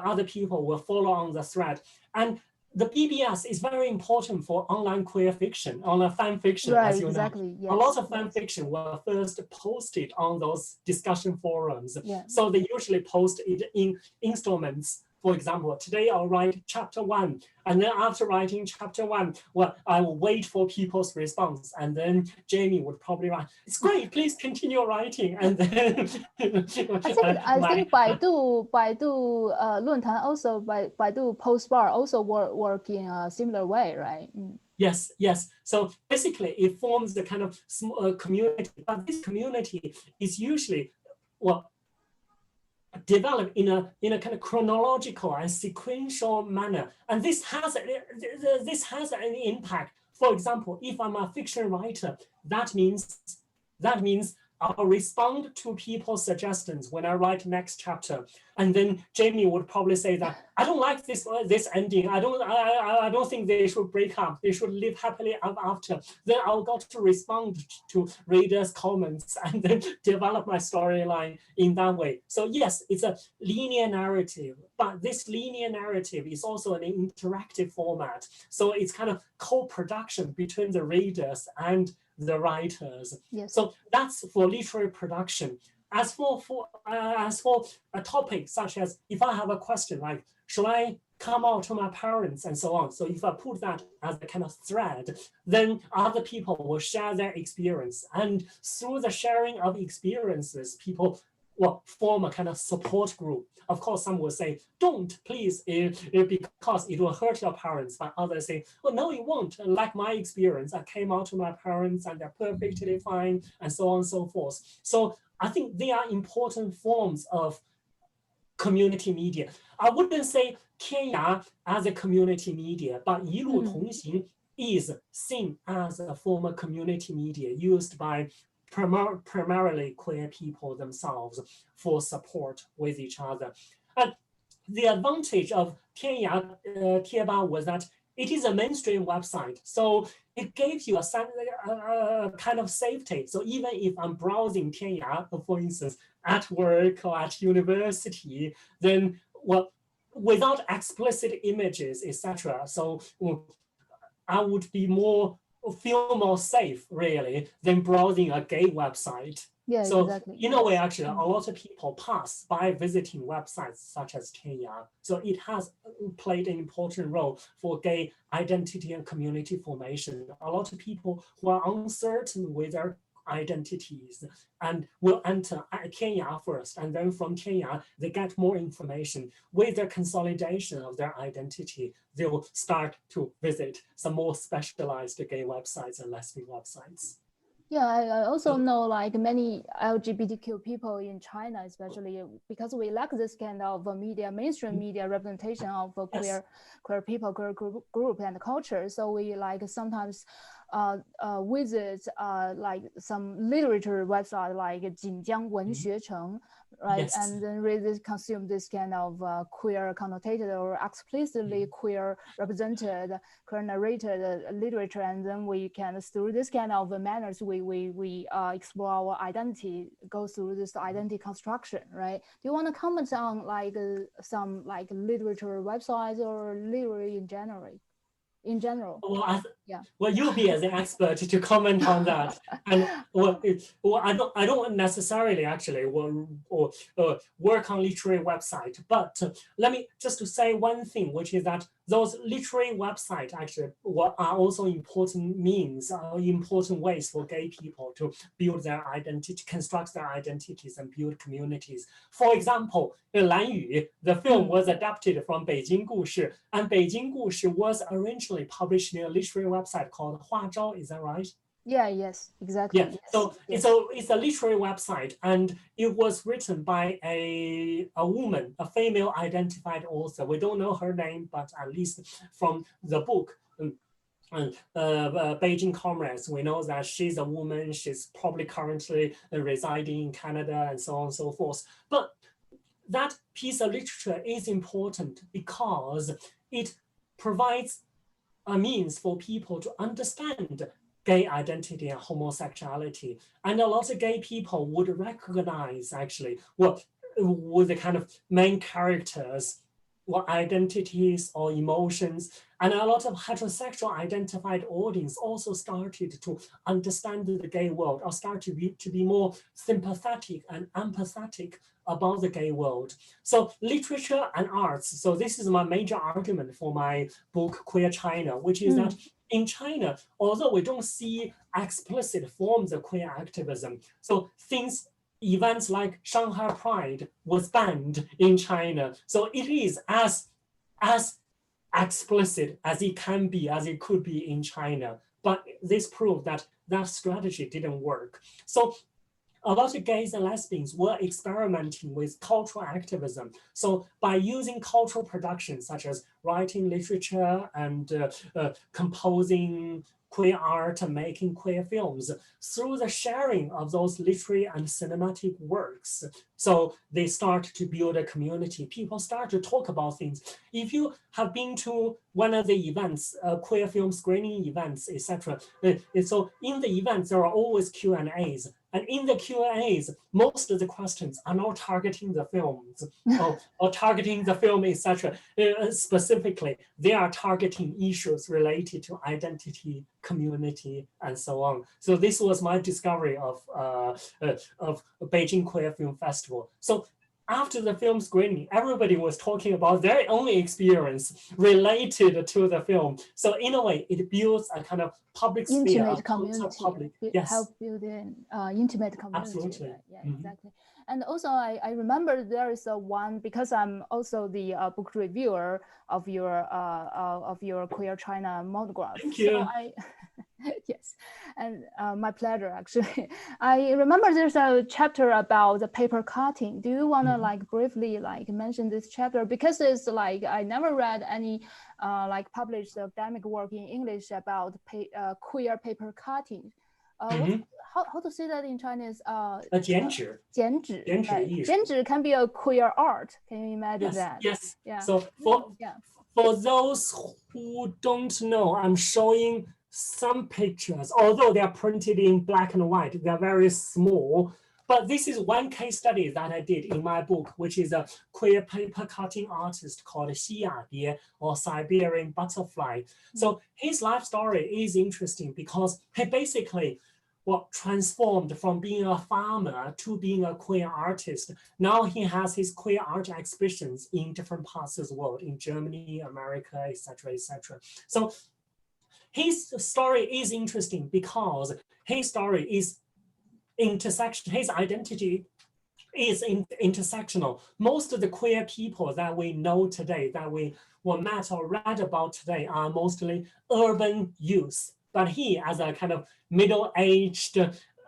other people will follow on the thread. And the BBS is very important for online queer fiction, online fan fiction, right, as you exactly. know. Yes, a lot of fan fiction were first posted on those discussion forums. Yeah. So they usually post it in installments. For example, today I'll write chapter 1, and then after writing chapter 1, I will wait for people's response, and then Jamie would probably write, "It's great, please continue writing." And then I think Baidu 论坛 also Baidu Postbar also work in a similar way, right? Yes. So basically, it forms the kind of small community, but this community is usually developed in a kind of chronological and sequential manner, and this has an impact. For example, if I'm a fiction writer, that means I'll respond to people's suggestions when I write next chapter, and then Jamie would probably say that I don't like this ending. I don't think they should break up. They should live happily ever after. Then I'll got to respond to readers' comments and then develop my storyline in that way. So yes, it's a linear narrative, but this linear narrative is also an interactive format. So it's kind of co-production between the readers and the writers. Yes. So that's for literary production. As for a topic such as, if I have a question like, should I come out to my parents and so on? So if I put that as a kind of thread, then other people will share their experience. And through the sharing of experiences, people will form a kind of support group. Of course, some will say, don't, please, because it will hurt your parents. But others say, well, no, it won't. Like my experience, I came out to my parents and they're perfectly fine, and so on and so forth. So I think they are important forms of community media. I wouldn't say Tianya as a community media, but 一路同行 is seen as a form of community media used by primarily queer people themselves for support with each other. And the advantage of Tianya Tieba was that it is a mainstream website, so it gives you a kind of safety. So even if I'm browsing Tianya, for instance, at work or at university, then without explicit images, etc. So I would feel more safe, really, than browsing a gay website. Yeah, so exactly. In a way, actually, a lot of people pass by visiting websites such as Tianya. So it has played an important role for gay identity and community formation. A lot of people who are uncertain with their identities and will enter Tianya first, and then from Tianya they get more information. With their consolidation of their identity, they will start to visit some more specialized gay websites and lesbian websites. Yeah, I also know like many LGBTQ people in China, especially because we lack this kind of mainstream media representation of queer people, queer group and culture. So we like sometimes visit like some literature website like 锦江文学城, right? Yes. And then really consume this kind of queer connotated or explicitly queer represented, queer narrated literature, and then we can, through this kind of manners, we explore our identity, go through this identity construction, right? Do you want to comment on like some like literature websites or literary in general? Well, Yeah. well, you'll be as an expert to comment on that. And well, I don't necessarily actually work on literary website, but let me just to say one thing, which is that those literary websites actually are also important means, important ways for gay people to build their identity, construct their identities, and build communities. For example, 蓝雨, the film was adapted from 北京故事, and 北京故事 was originally published in a literary website called 画招, is that right? Yeah, yes, exactly. Yeah, yes, so yes. it's a literary website, and it was written by a woman, a female identified author. We don't know her name, but at least from the book, Beijing Comrades, we know that she's a woman. She's probably currently residing in Canada and so on and so forth. But that piece of literature is important because it provides a means for people to understand gay identity and homosexuality. And a lot of gay people would recognize actually what the kind of main characters or identities or emotions. And a lot of heterosexual identified audience also started to understand the gay world, or start to be more sympathetic and empathetic about the gay world. So literature and arts, so this is my major argument for my book Queer China, which is that in China, although we don't see explicit forms of queer activism, so events like Shanghai Pride was banned in China. So it is as explicit as it can be, as it could be in China. But this proved that that strategy didn't work. So a lot of gays and lesbians were experimenting with cultural activism. So by using cultural productions such as writing literature and composing queer art and making queer films, through the sharing of those literary and cinematic works, so they start to build a community. People start to talk about things. If you have been to one of the events, queer film screening events, etc., so in the events there are always Q&As. And in the Q&As, most of the questions are not targeting the films or targeting the film, etc. Specifically, they are targeting issues related to identity, community, and so on. So this was my discovery of Beijing Queer Film Festival. So after the film screening, everybody was talking about their own experience related to the film. So in a way, it builds a kind of public sphere, intimate community. Public. Yes. Help build an intimate community. Absolutely. Right? Yeah, exactly. And also, I remember there is one, because I'm also the book reviewer of your Queer China monograph. Thank you. So yes, and my pleasure actually. I remember there's a chapter about the paper cutting. Do you want to like briefly like mention this chapter, because it's like I never read any like published academic work in English about queer paper cutting. How to say that in Chinese? 剪纸. 剪纸. 剪纸 can be a queer art. Can you imagine that? Yes. Yeah. So for those who don't know, I'm showing some pictures, although they are printed in black and white, they're very small. But this is one case study that I did in my book, which is a queer paper cutting artist called Xi Yabie, or Siberian Butterfly. So his life story is interesting because he basically transformed from being a farmer to being a queer artist. Now he has his queer art exhibitions in different parts of the world, in Germany, America, etc., etc. So his story is interesting because his story is his identity is intersectional. Most of the queer people that we know today, that we were met or read about today, are mostly urban youth. But he, as a kind of middle-aged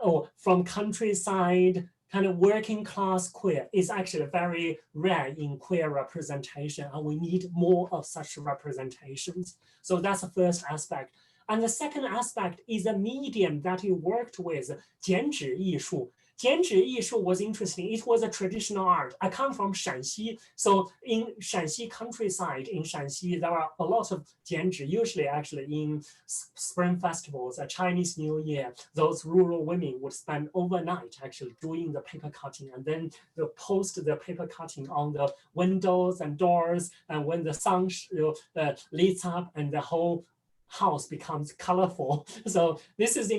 or from countryside, kind of working class queer, is actually very rare in queer representation, and we need more of such representations. So that's the first aspect. And the second aspect is a medium that he worked with, 剪纸艺术. 剪纸艺术 was interesting. It was a traditional art. I come from Shanxi, so in Shanxi countryside, in Shanxi, there are a lot of 剪纸, usually actually in spring festivals, a Chinese New Year, those rural women would spend overnight actually doing the paper cutting, and then they post the paper cutting on the windows and doors, and when the sun lights up and the whole house becomes colorful. So this is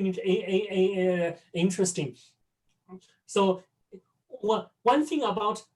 interesting. So one thing about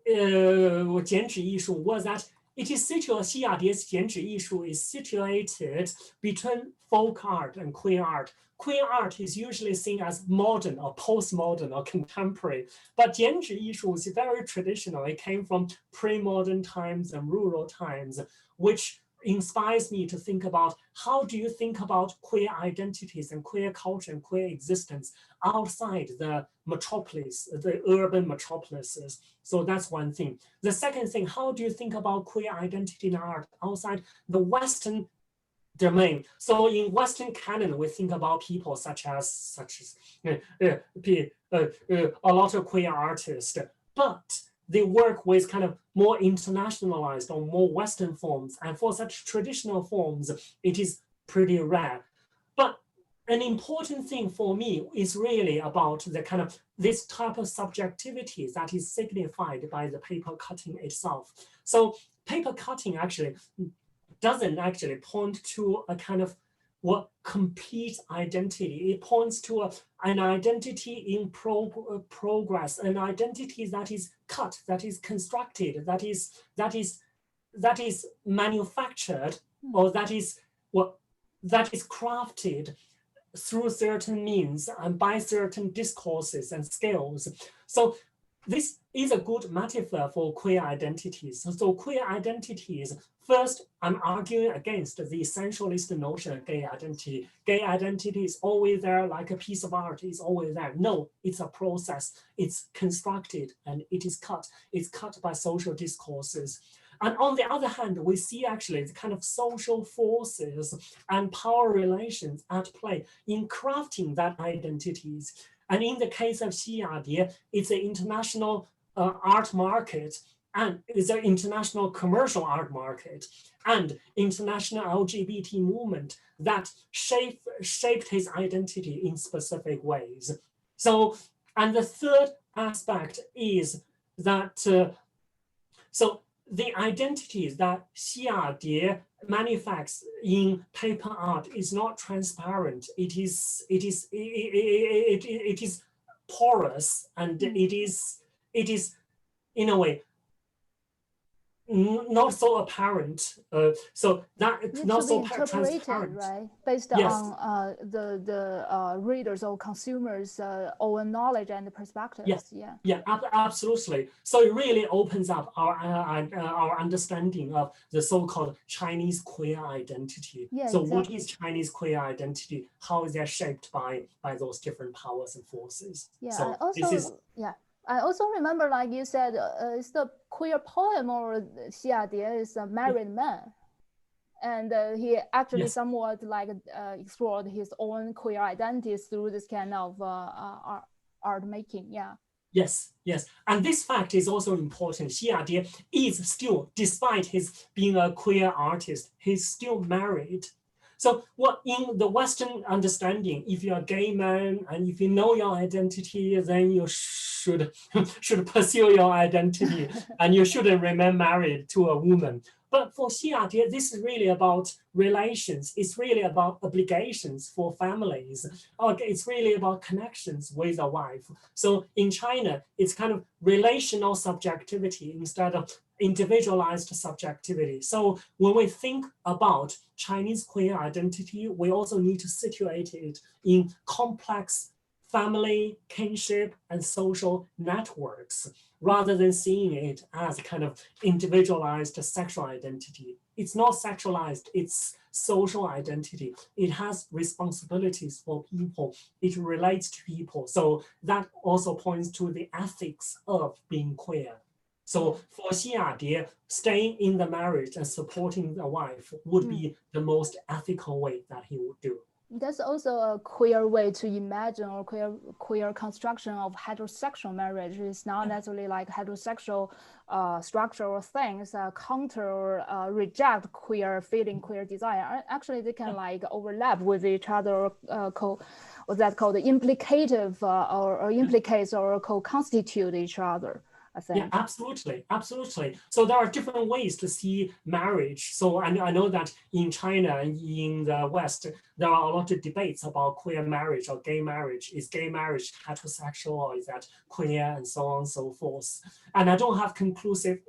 剪纸艺术 was that it is situated, 西雅蝶剪纸艺术 is situated between folk art and queer art. Queer art is usually seen as modern or postmodern or contemporary, but 剪纸艺术 is very traditional. It came from pre-modern times and rural times, which inspires me to think about how do you think about queer identities and queer culture and queer existence outside the metropolis, the urban metropolises. So that's one thing. The second thing, how do you think about queer identity in art outside the Western domain? So in Western canon, we think about people such as a lot of queer artists, but they work with kind of more internationalized or more Western forms. And for such traditional forms, it is pretty rare. But an important thing for me is really about the kind of this type of subjectivity that is signified by the paper cutting itself. So paper cutting actually doesn't actually point to a kind of complete identity. It points to an identity in progress, an identity that is cut, that is constructed, that is manufactured, or that is crafted through certain means and by certain discourses and skills. So this is a good metaphor for queer identities. So queer identities, first, I'm arguing against the essentialist notion of gay identity. Gay identity is always there, like a piece of art is always there. No, it's a process. It's constructed and it is cut. It's cut by social discourses. And on the other hand, we see actually the kind of social forces and power relations at play in crafting that identities. And in the case of 西雅蝶, it's an international art market, and it's an international commercial art market, and international LGBT movement that shaped his identity in specific ways. So, and the third aspect is that, so the identities that 西雅蝶 manifests in paper art is not transparent. It is porous, and it is in a way not so apparent. So that it's not so transparent, right? Based yes. on the readers or consumers' own knowledge and perspectives. Yeah, absolutely. So it really opens up our understanding of the so-called Chinese queer identity. Yeah, so exactly. What is Chinese queer identity? How is that shaped by those different powers and forces? Yeah, so I also remember, like you said, it's the queer poem or 西雅蝶 is a married man. And he actually somewhat like explored his own queer identities through this kind of art making, Yes. And this fact is also important. 西雅蝶 is still, despite his being a queer artist, he's still married. So what in the Western understanding, if you're a gay man and if you know your identity, then you should pursue your identity and you shouldn't remain married to a woman. But for 西雅蝶, this is really about relations. It's really about obligations for families. It's really about connections with a wife. So in China, it's kind of relational subjectivity instead of individualized subjectivity. So when we think about Chinese queer identity, we also need to situate it in complex family, kinship, and social networks, rather than seeing it as a kind of individualized sexual identity. It's not sexualized, it's social identity. It has responsibilities for people. It relates to people. So that also points to the ethics of being queer. So for Xia, staying in the marriage and supporting the wife would be the most ethical way that he would do. That's also a queer way to imagine, or queer construction of heterosexual marriage. It's not necessarily like heterosexual structural things counter or reject queer feeling, queer desire. Actually, they can like overlap with each other, what's that called, implicative or implicates or co-constitute each other. I think. Yeah, absolutely, absolutely. So there are different ways to see marriage. So I know that in China and in the West, there are a lot of debates about queer marriage or gay marriage. Is gay marriage heterosexual, or is that queer, and so on and so forth. And I don't have conclusive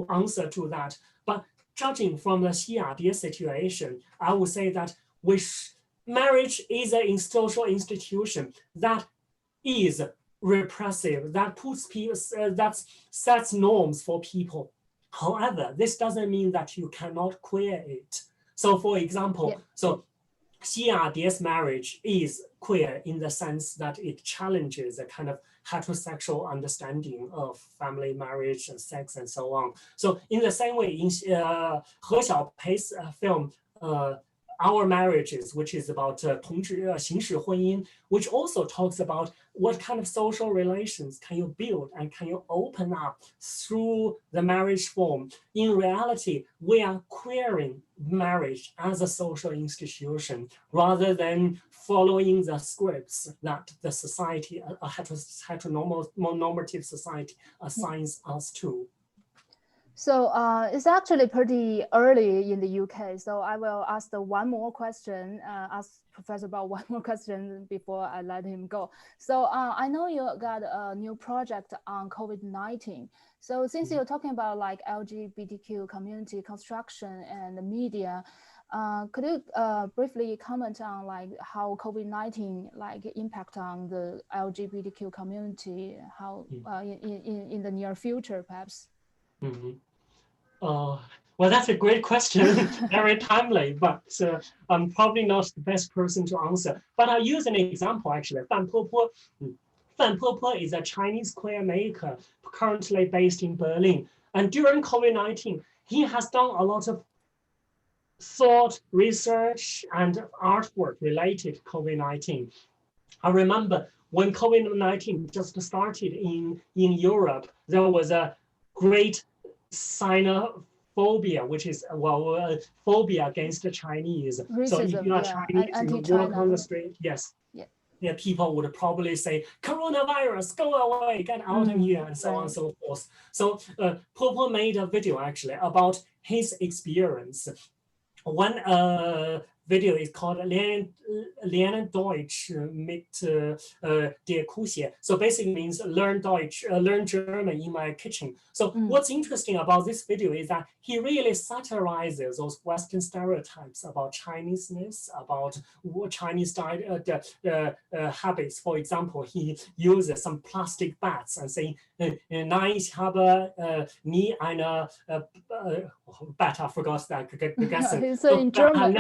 answer to that. But judging from the Xia situation, I would say that marriage is a social institution that is repressive, that puts people, that sets norms for people. However, this doesn't mean that you cannot queer it. So for example, so Xia marriage is queer in the sense that it challenges a kind of heterosexual understanding of family, marriage, and sex, and so on. So in the same way, in He Xiaopei's film, Our Marriages, which is about 行使婚姻, which also talks about what kind of social relations can you build and can you open up through the marriage form. In reality, we are queering marriage as a social institution rather than following the scripts that the society, a heteronormative society, assigns us to. So it's actually pretty early in the UK. So I will ask one more question, ask Professor Bao one more question before I let him go. So I know you got a new project on COVID-19. So since you're talking about like LGBTQ community construction and the media, could you briefly comment on like how COVID-19 like impact on the LGBTQ community, how in the near future perhaps? Well, that's a great question, very timely, but I'm probably not the best person to answer. But I'll use an example actually. Fan Popo. Fan Popo is a Chinese queer maker currently based in Berlin. And during COVID-19, he has done a lot of thought, research, and artwork related to COVID-19. I remember when COVID-19 just started in Europe, there was a great xenophobia, which is phobia against the Chinese. Racism, so if you are Chinese and you walk on the street, yeah, people would probably say, coronavirus, go away, get out of here, and so on and so forth. So Popo made a video actually about his experience. One video is called Lernen Deutsch mit der Küche. So basically means learn German in my kitchen. So what's interesting about this video is that he really satirizes those Western stereotypes about Chineseness, about Chinese habits. For example, he uses some plastic bats and saying, Nein, ich habe nie eine bat, I forgot that. So in German,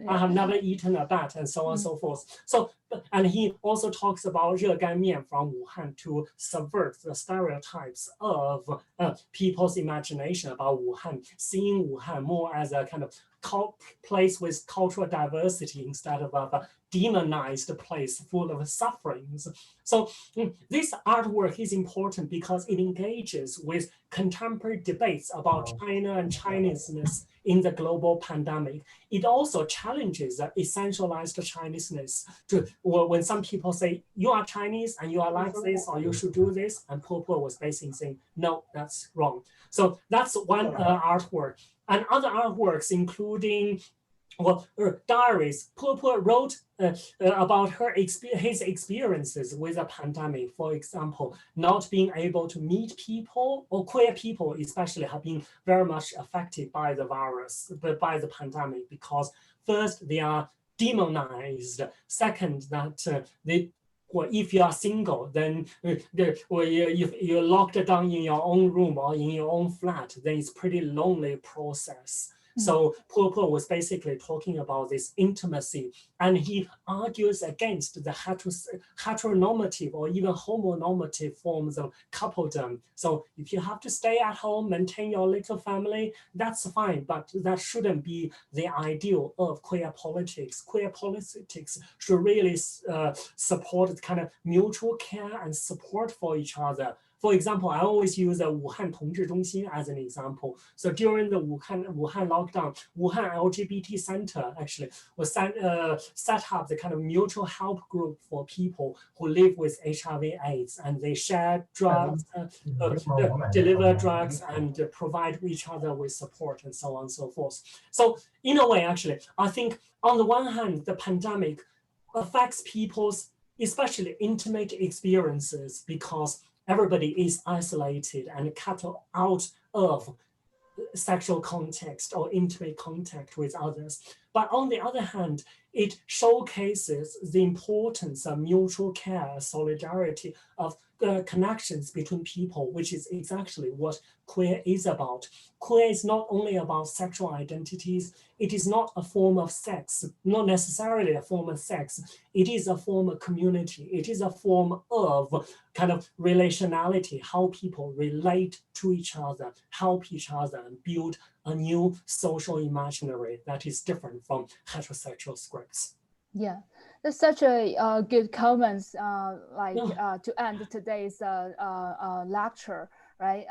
I have never eaten a bat, and so on and so forth. So, and he also talks about 热干面 from Wuhan to subvert the stereotypes of people's imagination about Wuhan, seeing Wuhan more as a kind of place with cultural diversity instead of a demonized place full of sufferings. So this artwork is important because it engages with contemporary debates about China and Chineseness in the global pandemic. It also challenges the essentialized Chineseness to when some people say, you are Chinese and you are like this, or you should do this, and Popo was basically saying, no, that's wrong. So that's one artwork. And other artworks, including diaries. Popo wrote about his experiences with a pandemic. For example, not being able to meet people, or queer people especially, have been very much affected by the virus, by the pandemic, because first, they are demonized. Second, that if you are single, then if you're locked down in your own room or in your own flat, then it's pretty lonely process. So Po was basically talking about this intimacy, and he argues against the heteronormative or even homonormative forms of coupledom. So if you have to stay at home, maintain your little family, that's fine, but that shouldn't be the ideal of queer politics. Queer politics should really support kind of mutual care and support for each other. For example, I always use the Wuhan 同志中心 as an example. So during the Wuhan lockdown, Wuhan LGBT Center actually was set up the kind of mutual help group for people who live with HIV/AIDS, and they share drugs, deliver drugs, and provide each other with support, and so on and so forth. So in a way, actually, I think on the one hand, the pandemic affects people's especially intimate experiences because everybody is isolated and cut out of sexual context or intimate contact with others. But on the other hand, it showcases the importance of mutual care, solidarity, of connections between people, which is exactly what queer is about. Queer is not only about sexual identities. It is not a form of sex, not necessarily a form of sex. It is a form of community. It is a form of kind of relationality, how people relate to each other, help each other, and build a new social imaginary that is different from heterosexual scripts. Yeah, that's such a good comments to end today's lecture, right?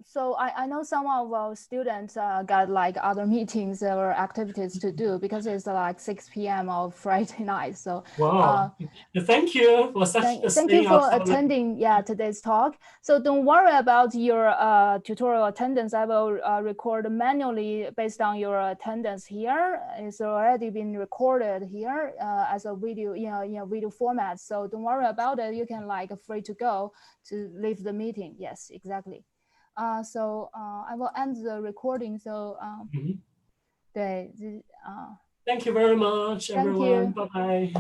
So I know some of our students got like other meetings or activities to do because it's like 6 p.m. of Friday night. So wow, thank you for such thank you for attending today's talk. So don't worry about your tutorial attendance. I will record manually based on your attendance here. It's already been recorded here as a video, video format. So don't worry about it. You can like free to go to leave the meeting. Yes, exactly. So I will end the recording. So thank you very much, everyone. Bye-bye.